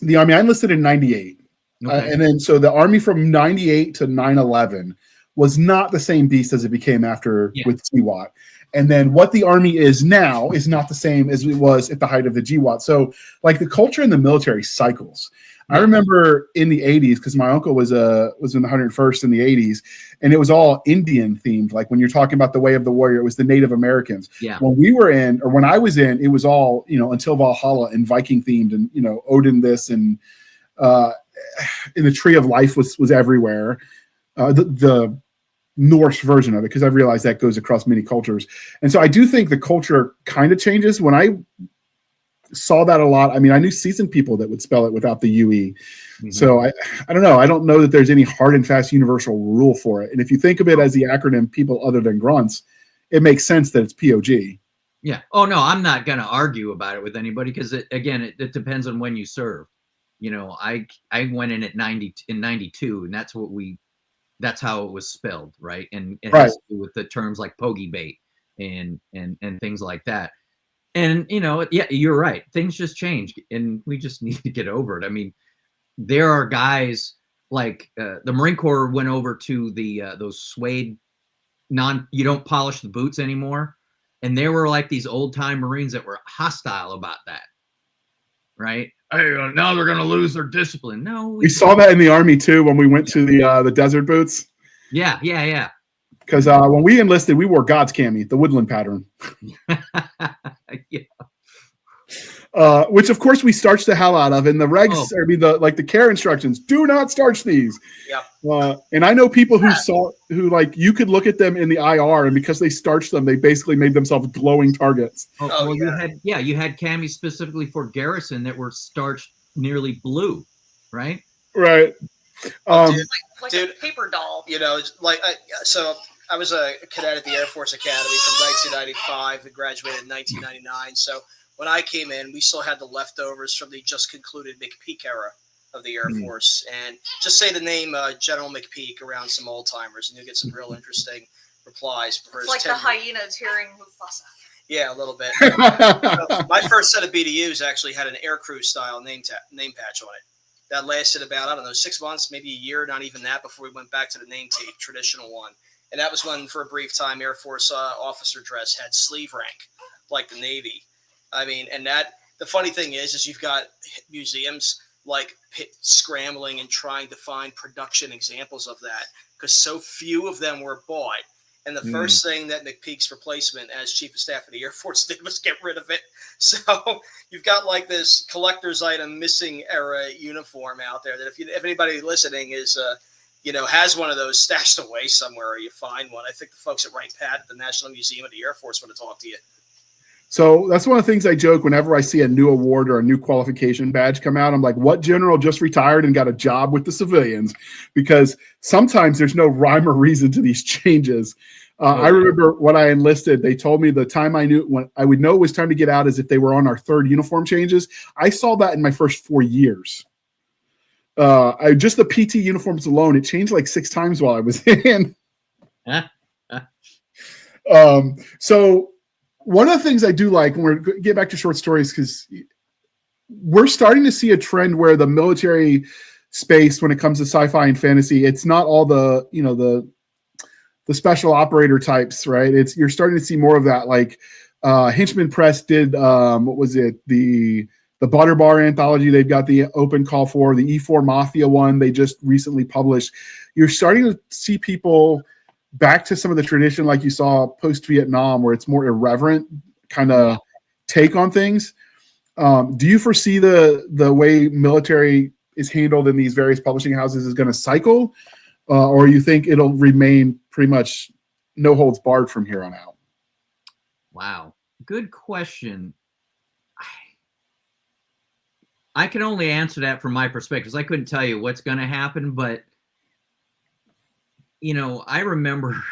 the Army. I enlisted in 98. Okay. And then so the Army from 98 to 9/11 was not the same beast as it became after with GWAT. And then what the Army is now is not the same as it was at the height of the GWAT. So the culture in the military cycles. I remember in the 80s, because my uncle was in the 101st in the 80s, and it was all Indian themed. Like when you're talking about the Way of the Warrior, it was the Native Americans. Yeah. When I was in, it was all, Until Valhalla and Viking themed, and, Odin this, and in the Tree of Life was everywhere. The Norse version of it, because I've realized that goes across many cultures. And so I do think the culture kind of changes. When I saw that a lot, I mean, I knew seasoned people that would spell it without the UE. Mm-hmm. So I don't know. I don't know that there's any hard and fast universal rule for it. And if you think of it as the acronym people other than grunts, it makes sense that it's POG. Yeah. Oh, no, I'm not going to argue about it with anybody because, it depends on when you serve. You know, I went in at 92, and that's how it was spelled, right? And it has to do with the terms like pogey bait and things like that. And you know, yeah, you're right. Things just change, and we just need to get over it. I mean, there are guys like the Marine Corps went over to the those suede you don't polish the boots anymore, and there were like these old time Marines that were hostile about that, right? Hey, now they're gonna lose their discipline. No, we saw that in the Army too when we went to the desert boots. Yeah. Because when we enlisted, we wore God's cami, the woodland pattern. Yeah. Which of course we starched the hell out of, and the regs, I mean the care instructions, do not starch these. Yeah. And I know people who like you could look at them in the IR, and because they starched them, they basically made themselves glowing targets. You had camis specifically for garrison that were starched nearly blue, right? Right. Like a paper doll. You know, so I was a cadet at the Air Force Academy from 1995 and graduated in 1999. So when I came in, we still had the leftovers from the just concluded McPeak era of the Air Force. And just say the name General McPeak around some old timers, and you'll get some real interesting replies. It's like the hyenas hearing Mufasa. Yeah, a little bit. So my first set of BDUs actually had an aircrew style name patch on it. That lasted about, I don't know, 6 months, maybe a year, not even that, before we went back to the name tape, traditional one. And that was when, for a brief time, Air Force officer dress had sleeve rank, like the Navy. I mean, and the funny thing is you've got museums like scrambling and trying to find production examples of that because so few of them were bought. And the first thing that McPeak's replacement as Chief of Staff of the Air Force did was get rid of it. So you've got like this collector's item missing era uniform out there that if anybody listening is, has one of those stashed away somewhere or you find one, I think the folks at Wright Pat at the National Museum of the Air Force want to talk to you. So that's one of the things I joke whenever I see a new award or a new qualification badge come out. I'm like, what general just retired and got a job with the civilians? Because sometimes there's no rhyme or reason to these changes. I remember when I enlisted, they told me the time I knew when I would know it was time to get out is if they were on our third uniform changes. I saw that in my first 4 years. Just the PT uniforms alone, it changed like 6 times while I was in. So one of the things I do like when we get back to short stories, because we're starting to see a trend where the military space, when it comes to sci-fi and fantasy, it's not all the special operator types, right? You're starting to see more of that. Like Henchman Press did, what was it? The Butter Bar Anthology. They've got the open call for the E4 Mafia one they just recently published. You're starting to see people back to some of the tradition like you saw post-Vietnam, where it's more irreverent kind of take on things. Do you foresee the way military is handled in these various publishing houses is going to cycle, or you think it'll remain pretty much no holds barred from here on out? Wow. Good question. I can only answer that from my perspective. I couldn't tell you what's going to happen, but I remember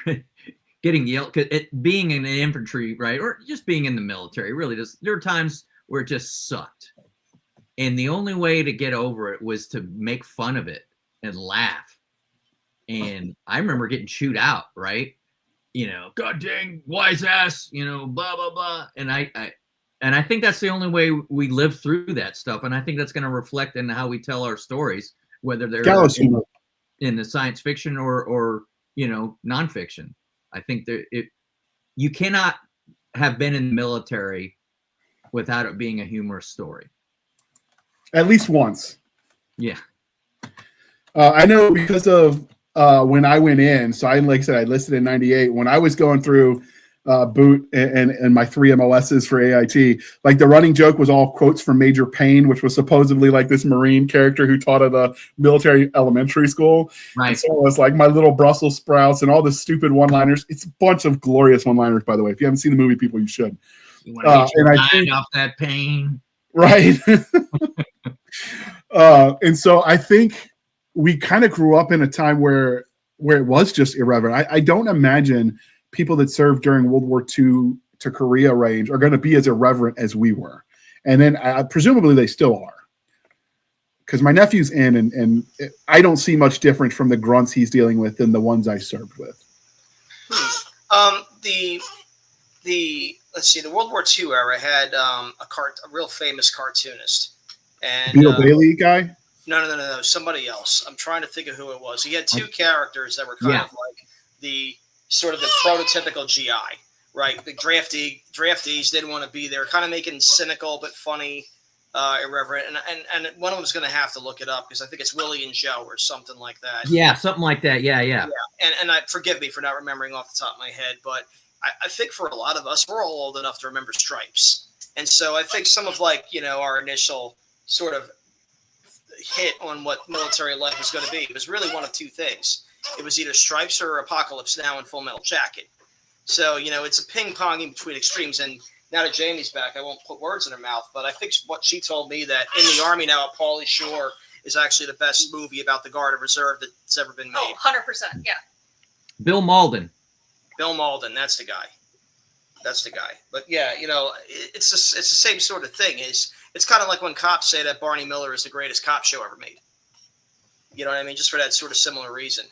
getting yelled at being in the infantry, right? Or just being in the military, really there were times where it just sucked. And the only way to get over it was to make fun of it and laugh. And I remember getting chewed out, right? God dang wise ass, blah, blah, blah. And I think that's the only way we live through that stuff. And I think that's going to reflect in how we tell our stories, whether they're in the science fiction or nonfiction. I think you cannot have been in the military without it being a humorous story. At least once. Yeah. I know because of when I went in. So like I said, I listed in 98. When I was going through boot and my 3 MOSs for AIT, like the running joke was all quotes from Major Payne, which was supposedly like this Marine character who taught at a military elementary school. Right. And so it was like my little Brussels sprouts and all the stupid one-liners. It's a bunch of glorious one-liners, by the way. If you haven't seen the movie, people, you should. You want to get your mind off that pain. Right. And so I think we kind of grew up in a time where it was just irreverent. I don't imagine people that served during World War II to Korea range are going to be as irreverent as we were. And then presumably they still are. because my nephew's in, and I don't see much different from the grunts he's dealing with than the ones I served with. The let's see, the World War II era had a real famous cartoonist, and Beetle Bailey guy. No, somebody else. I'm trying to think of who it was. He had two characters that were kind of like the sort of the prototypical GI, right? The draftees didn't want to be there, kind of making cynical but funny, irreverent. And one of them is going to have to look it up because I think it's Willie and Joe or something like that. Yeah, something like that. Yeah. And forgive me for not remembering off the top of my head, but I think for a lot of us, we're all old enough to remember Stripes. And so I think some of our initial sort of hit on what military life was going to be. It was really one of two things. It was either Stripes or Apocalypse Now and Full Metal Jacket. So, it's a ping-ponging between extremes. And now that Jamie's back, I won't put words in her mouth, but I think what she told me that in the Army now, Pauly Shore is actually the best movie about the Guard and Reserve that's ever been made. Oh, 100%, yeah. Bill Malden, that's the guy. But yeah, it's the same sort of thing. It's kind of like when cops say that Barney Miller is the greatest cop show ever made. You know what I mean? Just for that sort of similar reason.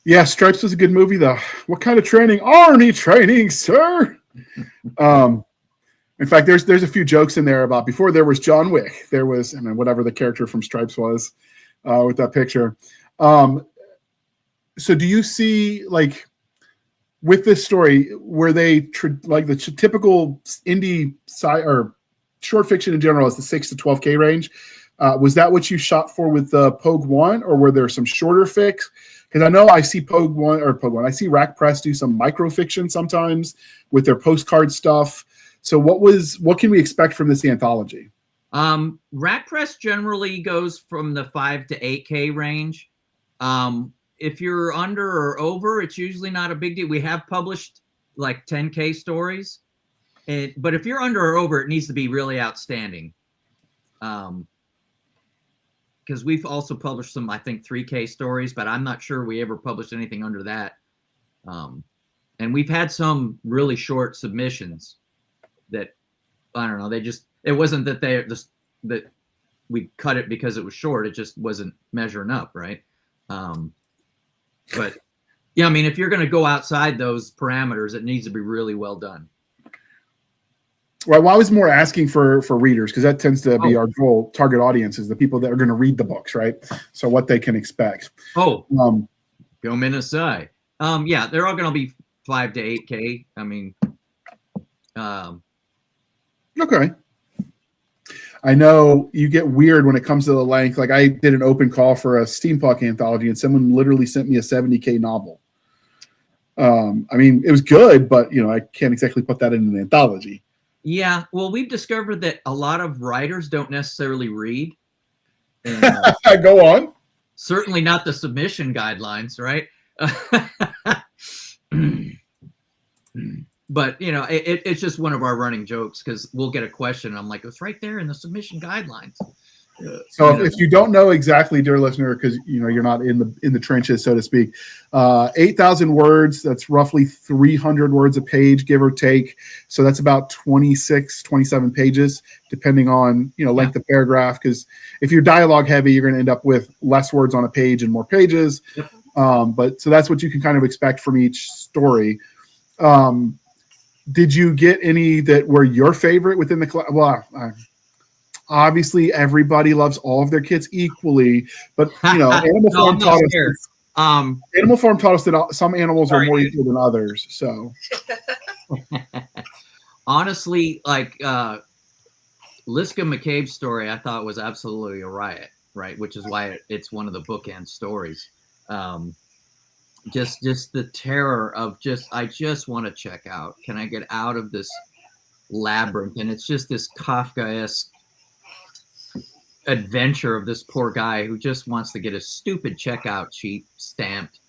Yeah, Stripes was a good movie, though. What kind of training? Army training, sir. In fact, there's a few jokes in there about before there was John Wick. There was, whatever the character from Stripes was with that picture. So do you see, with this story, were they the typical indie or short fiction in general is the 6 to 12K range? Was that what you shot for with Pogue One, or were there some shorter fics? Because I know I see Pogue One. I see Rack Press do some microfiction sometimes with their postcard stuff. So what can we expect from this anthology? Rack Press generally goes from the 5 to 8K range. If you're under or over, it's usually not a big deal. We have published 10K stories, but if you're under or over, it needs to be really outstanding. Because we've also published some, I think, 3K stories, but I'm not sure we ever published anything under that. And we've had some really short submissions that, I don't know, it wasn't that that we cut it because it was short. It just wasn't measuring up, right? But yeah, if you're going to go outside those parameters, it needs to be really well done. Well, I was more asking for readers, because that tends to be our goal, target audience, is the people that are going to read the books, right? So what they can expect. Go Minnesota. Yeah, they're all going to be 5 to 8K. Okay. I know you get weird when it comes to the length. I did an open call for a steampunk anthology, and someone literally sent me a 70K novel. It was good, but I can't exactly put that in an anthology. Yeah, well, we've discovered that a lot of writers don't necessarily read. Go on. Certainly not the submission guidelines, right? But, it's just one of our running jokes, because we'll get a question. I'm like, it's right there in the submission guidelines. So if you don't know exactly, dear listener, because you're not in the trenches, so to speak, 8,000 words, that's roughly 300 words a page, give or take. So that's about 26, 27 pages, depending on length of paragraph. Because if you're dialogue heavy, you're going to end up with less words on a page and more pages. Yep. But so that's what you can kind of expect from each story. Did you get any that were your favorite within the class? Well, obviously, everybody loves all of their kids equally, but Animal Farm taught us. Animal Farm taught us that some animals are more equal than others. So, honestly, Liska McCabe's story, I thought was absolutely a riot, right? Which is why it's one of the bookend stories. Just the terror of I just want to check out. Can I get out of this labyrinth? And it's just this Kafkaesque adventure of this poor guy who just wants to get a stupid checkout sheet stamped.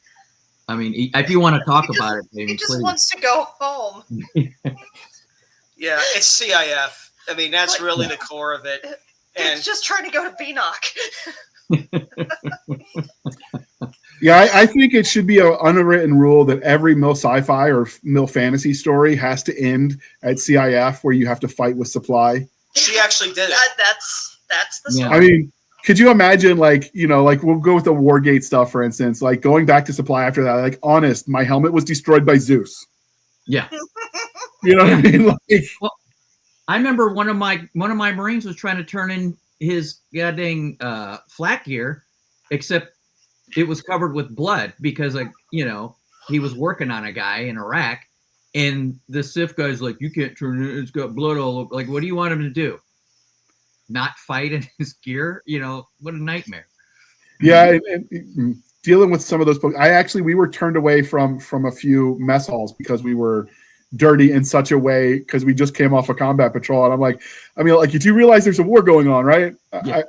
If you want to talk about it, maybe he just wants to go home. Yeah, it's CIF. That's really the core of it. And it's just trying to go to BNOC. Yeah, I think it should be an unwritten rule that every MIL sci-fi or MIL fantasy story has to end at CIF, where you have to fight with supply. She actually did it. That's the Yeah. story. I mean, could you imagine, like, you know, like we'll go with the Wargate stuff, for instance, like going back to supply after that, like, honest, my helmet was destroyed by Zeus. Yeah. You know what I mean? Like, I remember one of my Marines was trying to turn in his goddamn flak gear, except it was covered with blood because, like, you know, he was working on a guy in Iraq, and the SIF guy's like, "You can't turn it; it's got blood all over." Like, what do you want him to do? Not fight in his gear? You know, what a nightmare. yeah, and dealing with some of those books, we were turned away from a few mess halls because we were dirty in such a way because we just came off a combat patrol, and I'm like, I mean, like, you realize there's a war going on, right? Yeah.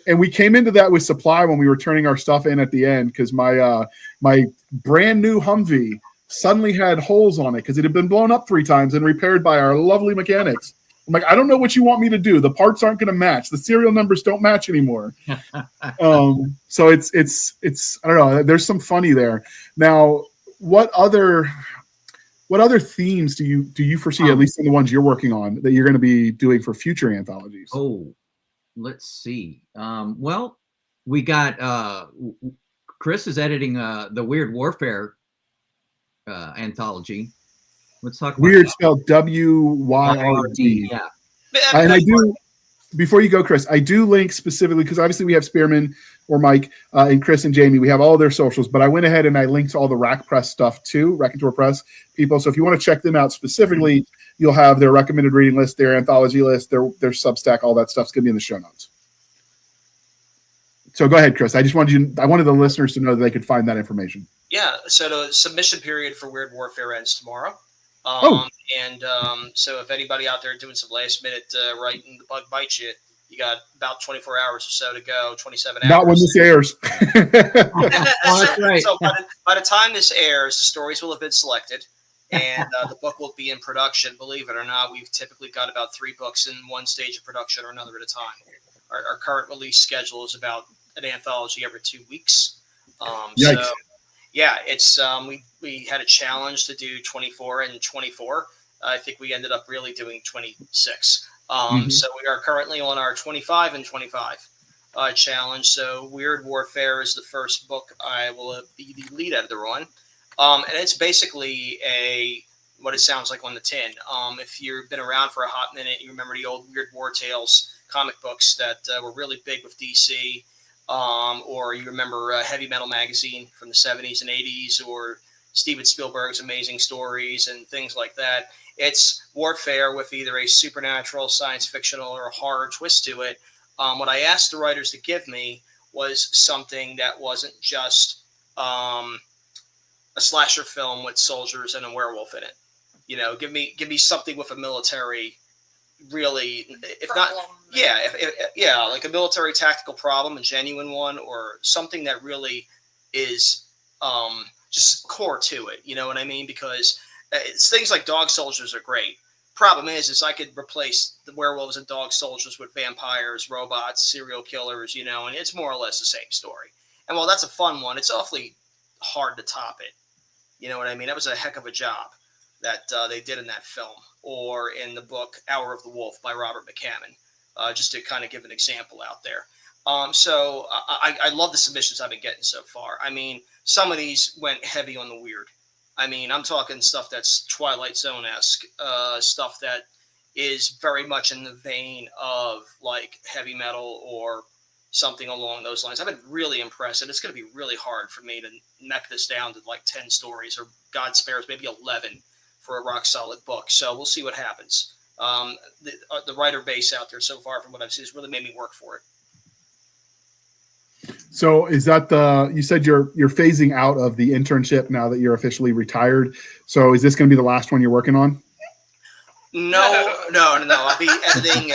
And we came into that with supply when we were turning our stuff in at the end because my brand new Humvee suddenly had holes on it because it had been blown up 3 times and repaired by our lovely mechanics. I'm like, I don't know what you want me to do. The parts aren't going to match. The serial numbers don't match anymore. So it's I don't know. There's some funny there. Now, what other themes do you foresee, at least in the ones you're working on, that you're going to be doing for future anthologies? Oh, let's see. Well, we got Chris is editing the Weird Warfare anthology. Let's talk about Weird spelled WYRD. Yeah. And I do, before you go, Chris, I do link specifically because obviously we have Spearman or Mike and Chris and Jamie. We have all their socials, but I went ahead and I linked all the Rack Press stuff too, Raconteur Press people. So if you want to check them out specifically, you'll have their recommended reading list, their anthology list, their Substack, all that stuff's going to be in the show notes. So go ahead, Chris. I wanted the listeners to know that they could find that information. Yeah. So the submission period for Weird Warfare ends tomorrow. So if anybody out there doing some last minute writing, the bug bites you, you got about 24 hours or so to go, 27 hours. Not when this airs. That's right. So by the time this airs, the stories will have been selected and the book will be in production. Believe it or not, we've typically got about 3 books in one stage of production or another at a time. Our current release schedule is about an anthology every 2 weeks. Yikes. So yeah, it's we had a challenge to do 24 and 24. I think we ended up really doing 26. So we are currently on our 25 and 25 challenge. So Weird Warfare is the first book I will be the lead editor on. And it's basically what it sounds like on the tin. If you've been around for a hot minute, you remember the old Weird War Tales comic books that were really big with DC. Or you remember Heavy Metal Magazine from the 70s and 80s, or Steven Spielberg's Amazing Stories and things like that. It's warfare with either a supernatural, science fictional, or a horror twist to it. What I asked the writers to give me was something that wasn't just a slasher film with soldiers and a werewolf in it. You know, give me something with a military, really, if Problem. not, yeah, like a military tactical problem, a genuine one, or something that really is just core to it. You know what I mean? Because it's things like dog soldiers are great. Problem is I could replace the werewolves and dog soldiers with vampires, robots, serial killers, you know, and it's more or less the same story. And while that's a fun one, it's awfully hard to top it. You know what I mean? That was a heck of a job that they did in that film, or in the book Hour of the Wolf by Robert McCammon, just to kind of give an example out there. So I love the submissions I've been getting so far. I mean, some of these went heavy on the weird. I mean, I'm talking stuff that's Twilight Zone-esque, stuff that is very much in the vein of like heavy metal or something along those lines. I've been really impressed, and it's going to be really hard for me to neck this down to like 10 stories, or God spares, maybe 11 for a rock solid book. So we'll see what happens. The writer base out there so far, from what I've seen, has really made me work for it. So is that you said you're phasing out of the internship now that you're officially retired. So is this going to be the last one you're working on? No. I'll be editing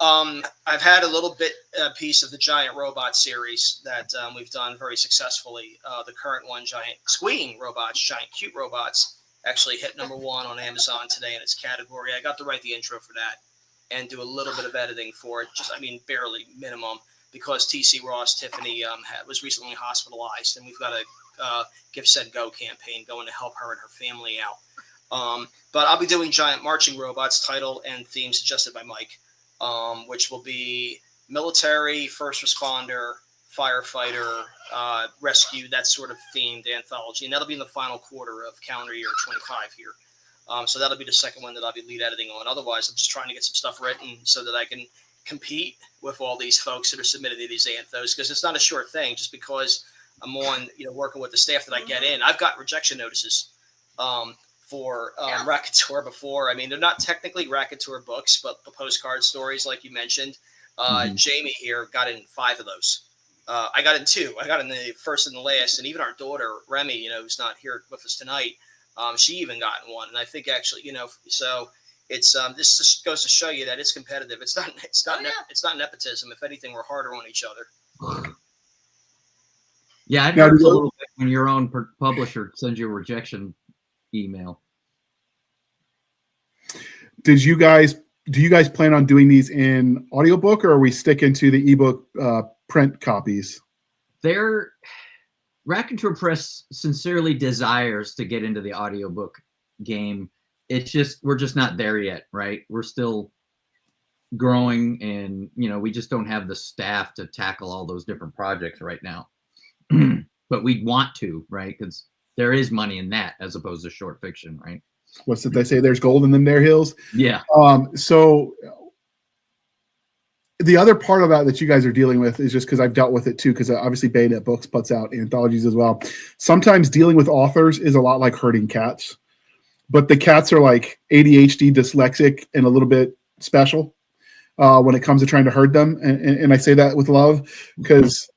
I've had a little bit piece of the Giant Robot series that we've done very successfully. The current one, Giant Squeeing Robots, Giant Cute Robots, actually hit #1 on Amazon today in its category. I got to write the intro for that and do a little bit of editing for it. Barely minimum, because TC Ross, Tiffany, was recently hospitalized, and we've got a Give, Said, Go campaign going to help her and her family out. But I'll be doing Giant Marching Robots, title and theme suggested by Mike. which will be military, first responder, firefighter, rescue, that sort of themed anthology. And that'll be in the final quarter of calendar year 25 here. So that'll be the second one that I'll be lead editing on. Otherwise, I'm just trying to get some stuff written so that I can compete with all these folks that are submitted to these anthos, because it's not a short thing. Just because I'm on, working with the staff that I get in, I've got rejection notices for Raconteur before. I mean, they're not technically Raconteur books, but the postcard stories, like you mentioned. Jaime here got in 5 of those. I got in 2. I got in the first and the last, and even our daughter Remy, who's not here with us tonight, she even got in 1. And I think actually, so it's this just goes to show you that it's competitive. It's not nepotism. If anything, we're harder on each other. Yeah, it hurts a little bit when your own publisher sends you a rejection email. Do you guys plan on doing these in audiobook, or are we sticking to the ebook print copies? Raconteur Press sincerely desires to get into the audiobook game. It's just, we're just not there yet, right? We're still growing, and we just don't have the staff to tackle all those different projects right now. But we want to, right? Because there is money in that as opposed to short fiction, right? What's it they say? There's gold in them there hills. Yeah. So the other part of that you guys are dealing with is just because I've dealt with it too, because obviously Bayonet Books puts out anthologies as well. Sometimes dealing with authors is a lot like herding cats, but the cats are like ADHD, dyslexic, and a little bit special when it comes to trying to herd them. And I say that with love, because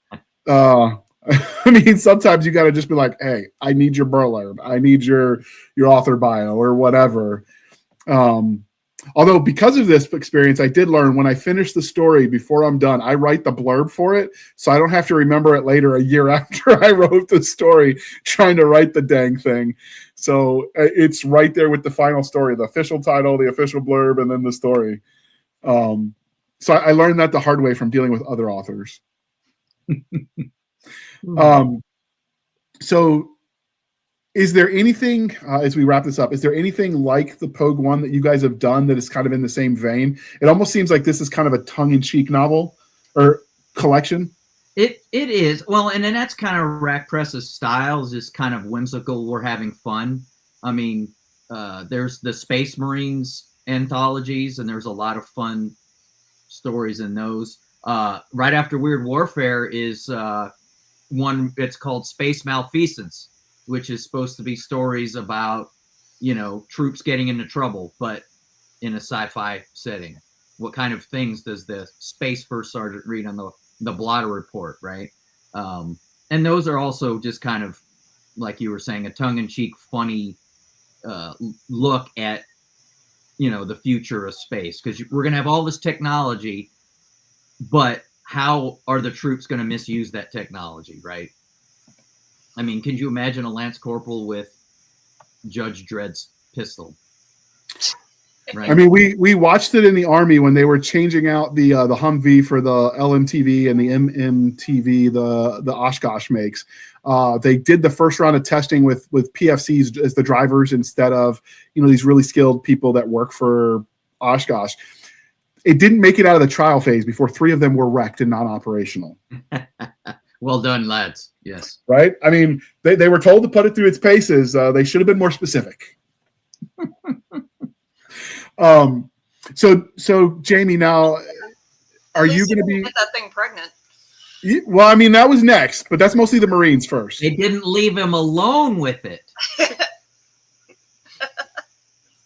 I mean, sometimes you got to just be like, hey, I need your blurb. I need your author bio or whatever. Although because of this experience, I did learn when I finish the story before I'm done, I write the blurb for it. So I don't have to remember it later a year after I wrote the story trying to write the dang thing. So it's right there with the final story, the official title, the official blurb, and then the story. So I learned that the hard way from dealing with other authors. So is there anything, as we wrap this up, is there anything like the Pogue One that you guys have done that is kind of in the same vein? It almost seems like this is kind of a tongue-in-cheek novel or collection. It is. Well, and then that's kind of Rac Press's style, is just kind of whimsical. We're having fun. I mean, there's the Space Marines anthologies, and there's a lot of fun stories in those. Right after Weird Warfare is one, it's called Space Malfeasance, which is supposed to be stories about, troops getting into trouble, but in a sci-fi setting. What kind of things does the Space First Sergeant read on the blotter report, right? And those are also just kind of, like you were saying, a tongue-in-cheek, funny look at, the future of space. Because we're going to have all this technology, but how are the troops going to misuse that technology, right? I mean, can you imagine a Lance Corporal with Judge Dredd's pistol? Right. I mean, we watched it in the Army when they were changing out the Humvee for the LMTV and the MMTV the Oshkosh makes. They did the first round of testing with PFCs as the drivers instead of these really skilled people that work for Oshkosh. It didn't make it out of the trial phase before 3 of them were wrecked and non-operational. Well done, lads. Yes. Right? I mean, they were told to put it through its paces. They should have been more specific. So Jaime, now, are you going to be... Get that thing pregnant. Well, I mean, that was next, but that's mostly the Marines first. They didn't leave him alone with it.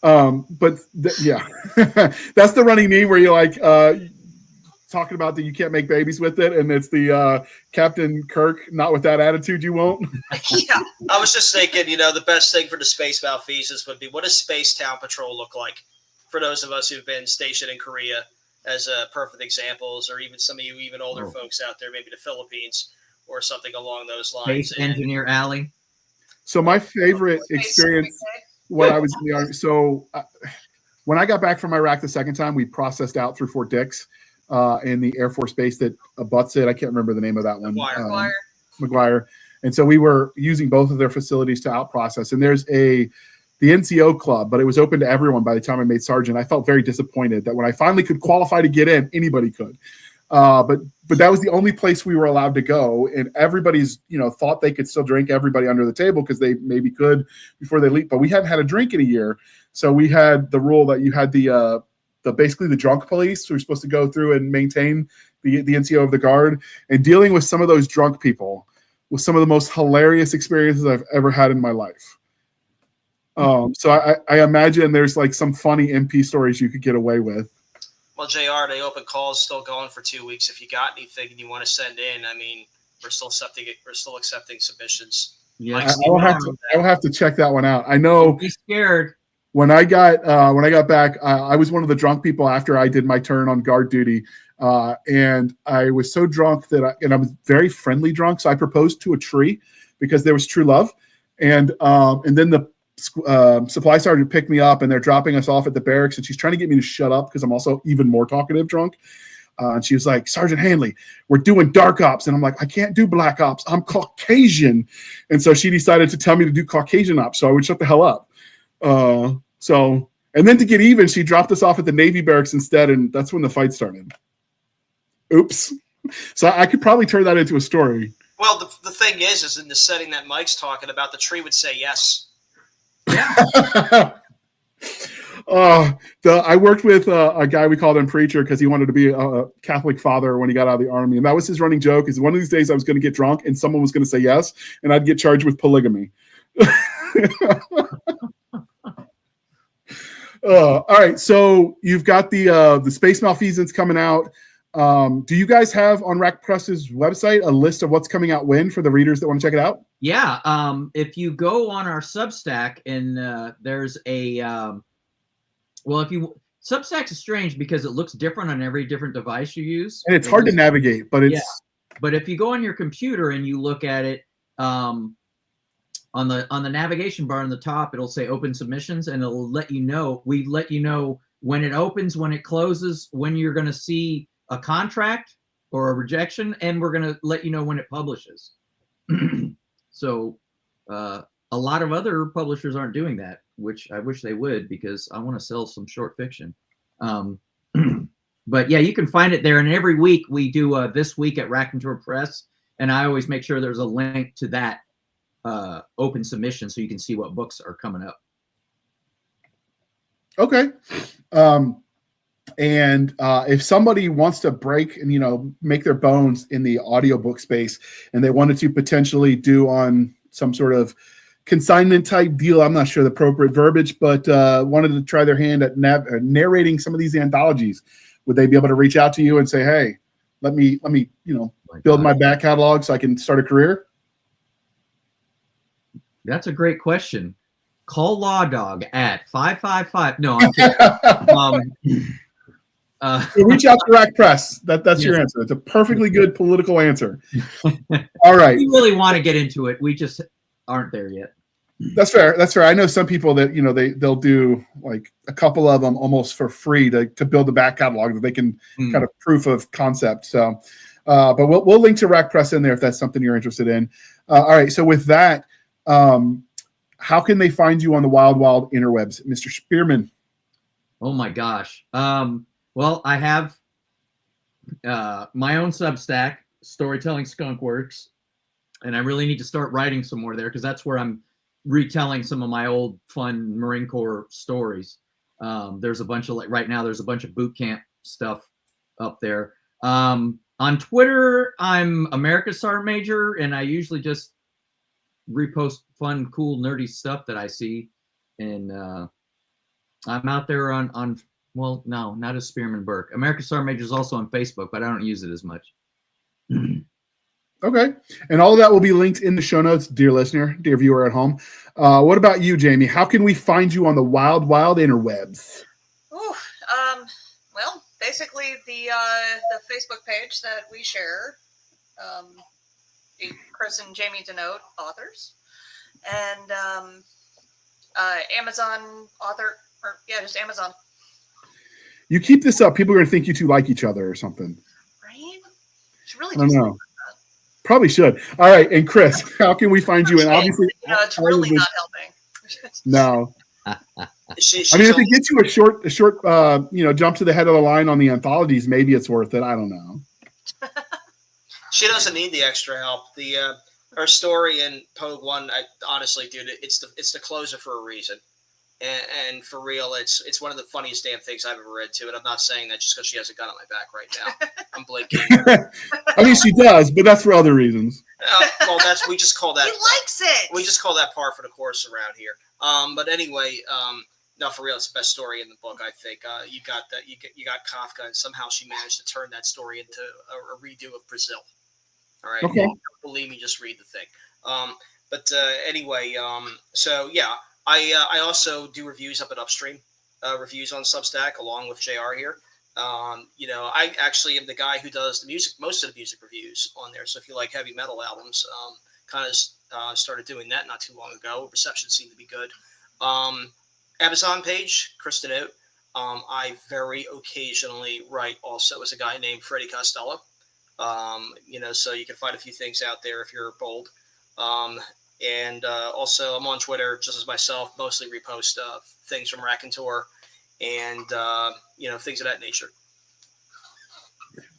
But yeah, that's the running meme where you're like talking about that you can't make babies with it, and it's the Captain Kirk, not with that attitude you won't. Yeah, I was just thinking, the best thing for the Space Malfeasance would be, what does Space Town Patrol look like? For those of us who've been stationed in Korea as perfect examples, or even some of you even older folks out there, maybe the Philippines or something along those lines. Space Engineer Alley. So my favorite experience when I was in the Army. So when I got back from Iraq the second time, we processed out through Fort Dix in the Air Force Base that abuts it. I can't remember the name of that one. McGuire. And so we were using both of their facilities to out process. And there's a the NCO club, but it was open to everyone by the time I made sergeant. I felt very disappointed that when I finally could qualify to get in, anybody could. But that was the only place we were allowed to go, and everybody's, thought they could still drink, everybody under the table, because they maybe could before they leave. But we hadn't had a drink in a year, so we had the rule that you had the basically the drunk police who were supposed to go through and maintain the NCO of the guard, and dealing with some of those drunk people was some of the most hilarious experiences I've ever had in my life. So I imagine there's like some funny MP stories you could get away with. Well, JR, the open call is still going for 2 weeks. If you got anything and you want to send in, I mean, we're still accepting submissions. Yeah, I will have to check that one out. I know. Be scared. When I got back, I was one of the drunk people after I did my turn on guard duty, and I was so drunk that I was very friendly drunk. So I proposed to a tree because there was true love, and then the supply sergeant picked me up, and they're dropping us off at the barracks, and she's trying to get me to shut up because I'm also even more talkative drunk. And she was like, "Sergeant Hanley, we're doing dark ops." And I'm like, "I can't do black ops. I'm Caucasian." And so she decided to tell me to do Caucasian ops, so I would shut the hell up. And then to get even, she dropped us off at the Navy barracks instead, and that's when the fight started. Oops. So I could probably turn that into a story. Well, the thing is in the setting that Mike's talking about, the tree would say yes. I worked with a guy, we called him Preacher, because he wanted to be a Catholic father when he got out of the Army, and that was his running joke, is one of these days I was going to get drunk and someone was going to say yes, and I'd get charged with polygamy. All right, so you've got the Space Malfeasance coming out. Do you guys have on Rack Press's website a list of what's coming out when for the readers that want to check it out? Yeah, if you go on our Substack, and there's a Substack is strange because it looks different on every different device you use, and it's hard to navigate. But but if you go on your computer and you look at it, on the navigation bar on the top, it'll say open submissions, and it'll let you know. We let you know when it opens, when it closes, when you're going to see a contract or a rejection, and we're going to let you know when it publishes. So a lot of other publishers aren't doing that, which I wish they would, because I want to sell some short fiction. But yeah, you can find it there. And every week we do This Week at Raconteur Press, and I always make sure there's a link to that open submission so you can see what books are coming up. Okay. And if somebody wants to break and make their bones in the audiobook space, and they wanted to potentially do on some sort of consignment type deal, I'm not sure the appropriate verbiage, but wanted to try their hand at narrating some of these anthologies, would they be able to reach out to you and say, "Hey, let me build my back catalog so I can start a career"? That's a great question. Call Law Dog at 555. No, I'm kidding. Reach out to Rack Press. That's your answer. It's a perfectly good political answer. All right. We really want to get into it. We just aren't there yet. That's fair. That's fair. I know some people that they'll do like a couple of them almost for free to build the back catalog that they can kind of proof of concept. So, but we'll link to Rack Press in there if that's something you're interested in. All right. So with that, how can they find you on the wild interwebs, Mr. Spearman? Oh my gosh. Well, I have my own Substack, Storytelling Skunk Works, and I really need to start writing some more there, because that's where I'm retelling some of my old fun Marine Corps stories. There's a bunch of right now there's a bunch of boot camp stuff up there. On Twitter, I'm America's Sergeant Major, and I usually just repost fun, cool, nerdy stuff that I see. And I'm out there on well, no, not as Spearman Burke. America's Sergeant Major is also on Facebook, but I don't use it as much. Okay. And all of that will be linked in the show notes, dear listener, dear viewer at home. What about you, Jaime? How can we find you on the wild interwebs? Well, basically the Facebook page that we share, Chris and Jaime DiNote authors, and Amazon author, or just Amazon. You keep this up, people are going to think you two like each other or something. Right? Should really I don't know. Probably should. All right. And Chris, how can we find you? And obviously, it's really not helping. No. She's I mean, if it gets you a short, jump to the head of the line on the anthologies, maybe it's worth it. I don't know. She doesn't need the extra help. Her story in Pogue One, honestly, dude, it's the closer for a reason. And for real, it's one of the funniest damn things I've ever read too. And I'm not saying that just because she has a gun on my back right now. I'm blinking. I mean, she does, but that's for other reasons. Well, we just call that. He likes it. We just call that par for the course around here. But anyway, no, for real, it's the best story in the book. I think you got Kafka, and somehow she managed to turn that story into a redo of Brazil. All right, okay. Believe me, just read the thing. But anyway, so yeah. I also do reviews up at Upstream, reviews on Substack, along with JR here. I actually am the guy who does the music, most of the music reviews on there. So if you like heavy metal albums, kind of started doing that not too long ago. Reception seemed to be good. Amazon page, Authors DiNote. I very occasionally write also as a guy named Freddie Costello. So you can find a few things out there if you're bold. And also, I'm on Twitter just as myself, mostly repost things from Raconteur and, things of that nature.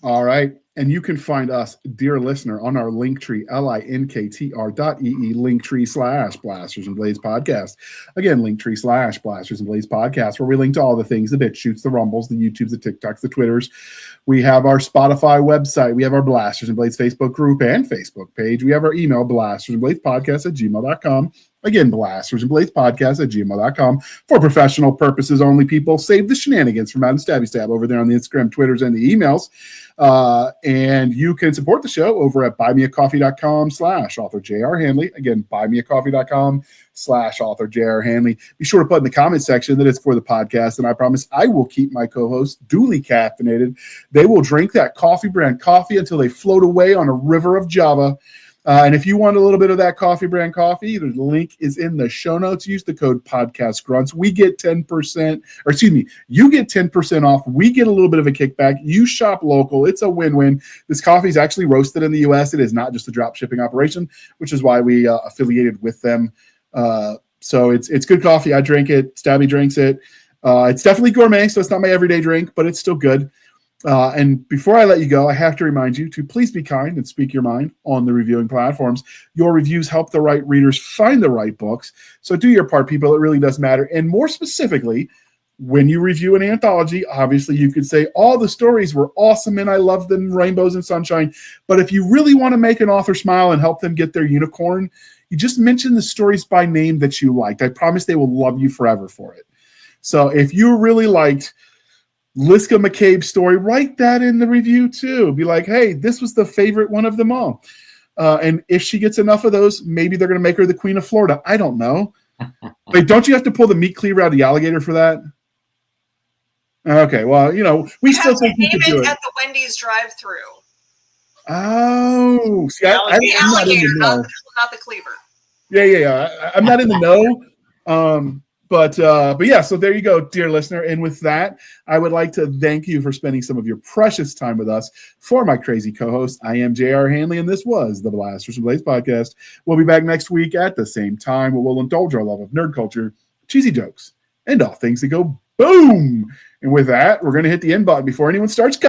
All right. And you can find us, dear listener, on our Linktree, linktr.ee, Linktree/Blasters and Blades podcast. Again, Linktree/Blasters and Blades podcast, where we link to all the things, the BitChutes, the Rumbles, the YouTubes, the TikToks, the Twitters. We have our Spotify website. We have our Blasters and Blades Facebook group and Facebook page. We have our email, blastersandbladespodcast@gmail.com. Again, Blasters and Blades podcast@gmail.com. For professional purposes only, people. Save the shenanigans from Adam Stabby Stab over there on the Instagram, Twitters, and the emails. And you can support the show over at buymeacoffee.com/author J.R. Hanley. Again, buymeacoffee.com/author J.R. Hanley. Be sure to put in the comment section that it's for the podcast, and I promise I will keep my co-hosts duly caffeinated. They will drink that coffee brand coffee until they float away on a river of Java. And if you want a little bit of that coffee brand coffee, the link is in the show notes. Use the code podcastgrunts. We get 10%, or excuse me, you get 10% off. We get a little bit of a kickback. You shop local. It's a win-win. This coffee is actually roasted in the U.S. It is not just a drop shipping operation, which is why we affiliated with them. So it's good coffee. I drink it. Stabby drinks it. It's definitely gourmet, so it's not my everyday drink, but it's still good. And before I let you go, I have to remind you to please be kind and speak your mind on the reviewing platforms. Your reviews help the right readers find the right books. So do your part, people. It really does matter. And more specifically, when you review an anthology, obviously you could say all the stories were awesome and I love them, rainbows and sunshine. But if you really want to make an author smile and help them get their unicorn, you just mention the stories by name that you liked. I promise they will love you forever for it. So if you really liked Liska McCabe's story, write that in the review too. Be like, hey, this was the favorite one of them all. And if she gets enough of those, maybe they're going to make her the Queen of Florida. I don't know. Wait, don't you have to pull the meat cleaver out of the alligator for that? Okay, well, we still think you could do it. At the Wendy's drive-through. Oh, see, I'm not in the know. Not the cleaver. Yeah. I'm not in the know. But yeah, so there you go, dear listener. And with that, I would like to thank you for spending some of your precious time with us. For my crazy co-host, I am J.R. Hanley, and this was the Blasters and Blades podcast. We'll be back next week at the same time, where we'll indulge our love of nerd culture, cheesy jokes, and all things that go boom. And with that, we're going to hit the end button before anyone starts